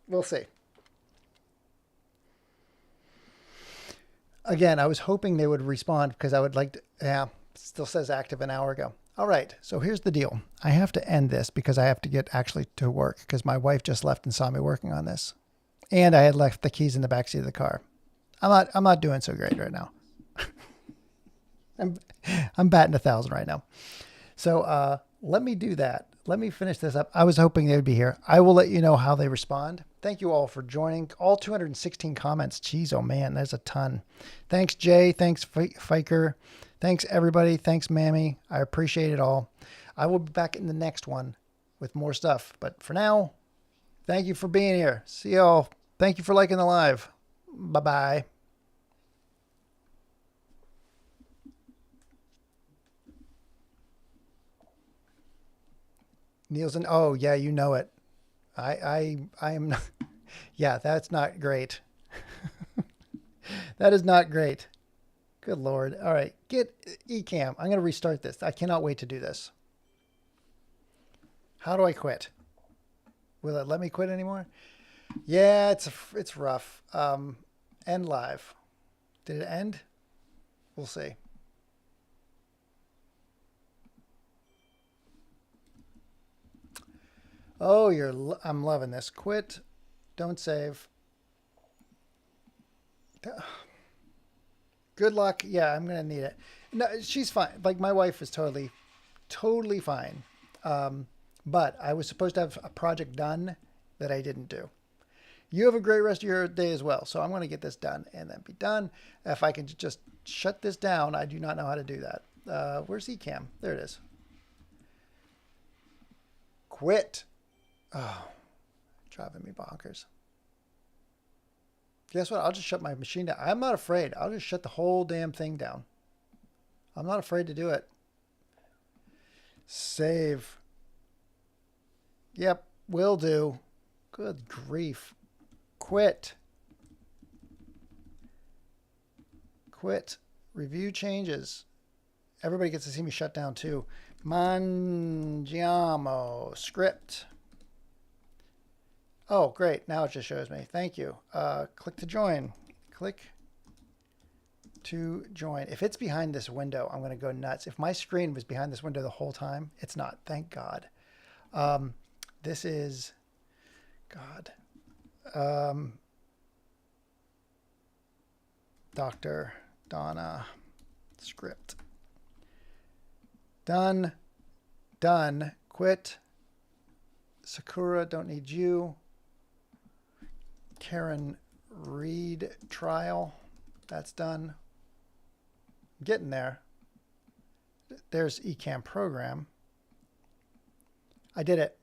[SPEAKER 1] We'll see. Again, I was hoping they would respond because I would like to, yeah, still says active an hour ago. All right, so here's the deal. I have to end this because I have to get actually to work because my wife just left and saw me working on this. And I had left the keys in the backseat of the car. I'm not doing so great right now. I'm batting 1,000 right now. So let me do that. Let me finish this up. I was hoping they would be here. I will let you know how they respond. Thank you all for joining. All 216 comments. Jeez, oh man, there's a ton. Thanks, Jay. Thanks, Fiker. Thanks, everybody. Thanks, Mammy. I appreciate it all. I will be back in the next one with more stuff. But for now, thank you for being here. See y'all. Thank you for liking the live. Bye-bye. Nielsen. Oh, yeah, you know it. I am not, yeah, that's not great. That is not great. Good Lord. All right, get Ecamm. I'm going to restart this. I cannot wait to do this. How do I quit? Will it let me quit anymore? Yeah, it's rough. End live. Did it end? We'll see. Oh, I'm loving this. Quit. Don't save. Good luck. Yeah, I'm gonna need it. No, she's fine. Like my wife is totally fine. But I was supposed to have a project done that I didn't do. You have a great rest of your day as well. So I'm going to get this done and then be done. If I can just shut this down, I do not know how to do that. Where's Ecamm? There it is. Quit. Oh, driving me bonkers. Guess what? I'll just shut my machine down. I'm not afraid. I'll just shut the whole damn thing down. I'm not afraid to do it. Save. Yep, will do. Good grief. Quit. Quit. Review changes. Everybody gets to see me shut down too. Mangiamo. Script. Oh, great. Now it just shows me. Thank you. Click to join. Click to join. If it's behind this window, I'm going to go nuts. If my screen was behind this window the whole time, it's not. Thank God. This is... God. Dr. Donna. Script. Done. Done. Quit. Sakura, don't need you. Karen Reed trial. That's done. Getting there. There's Ecamm program. I did it.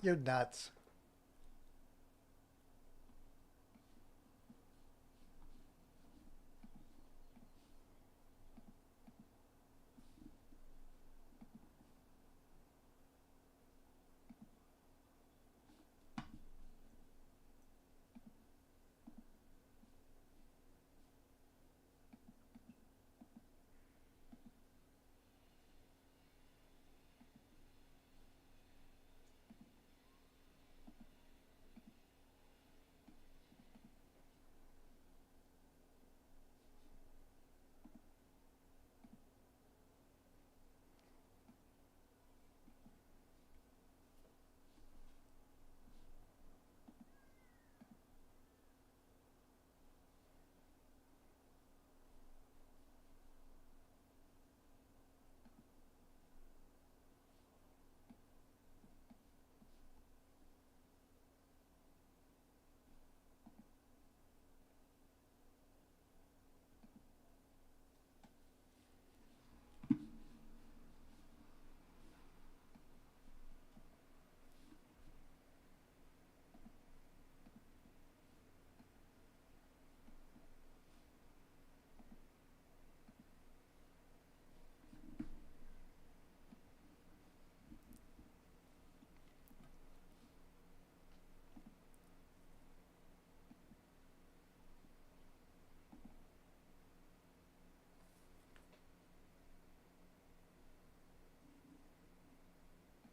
[SPEAKER 1] You're nuts.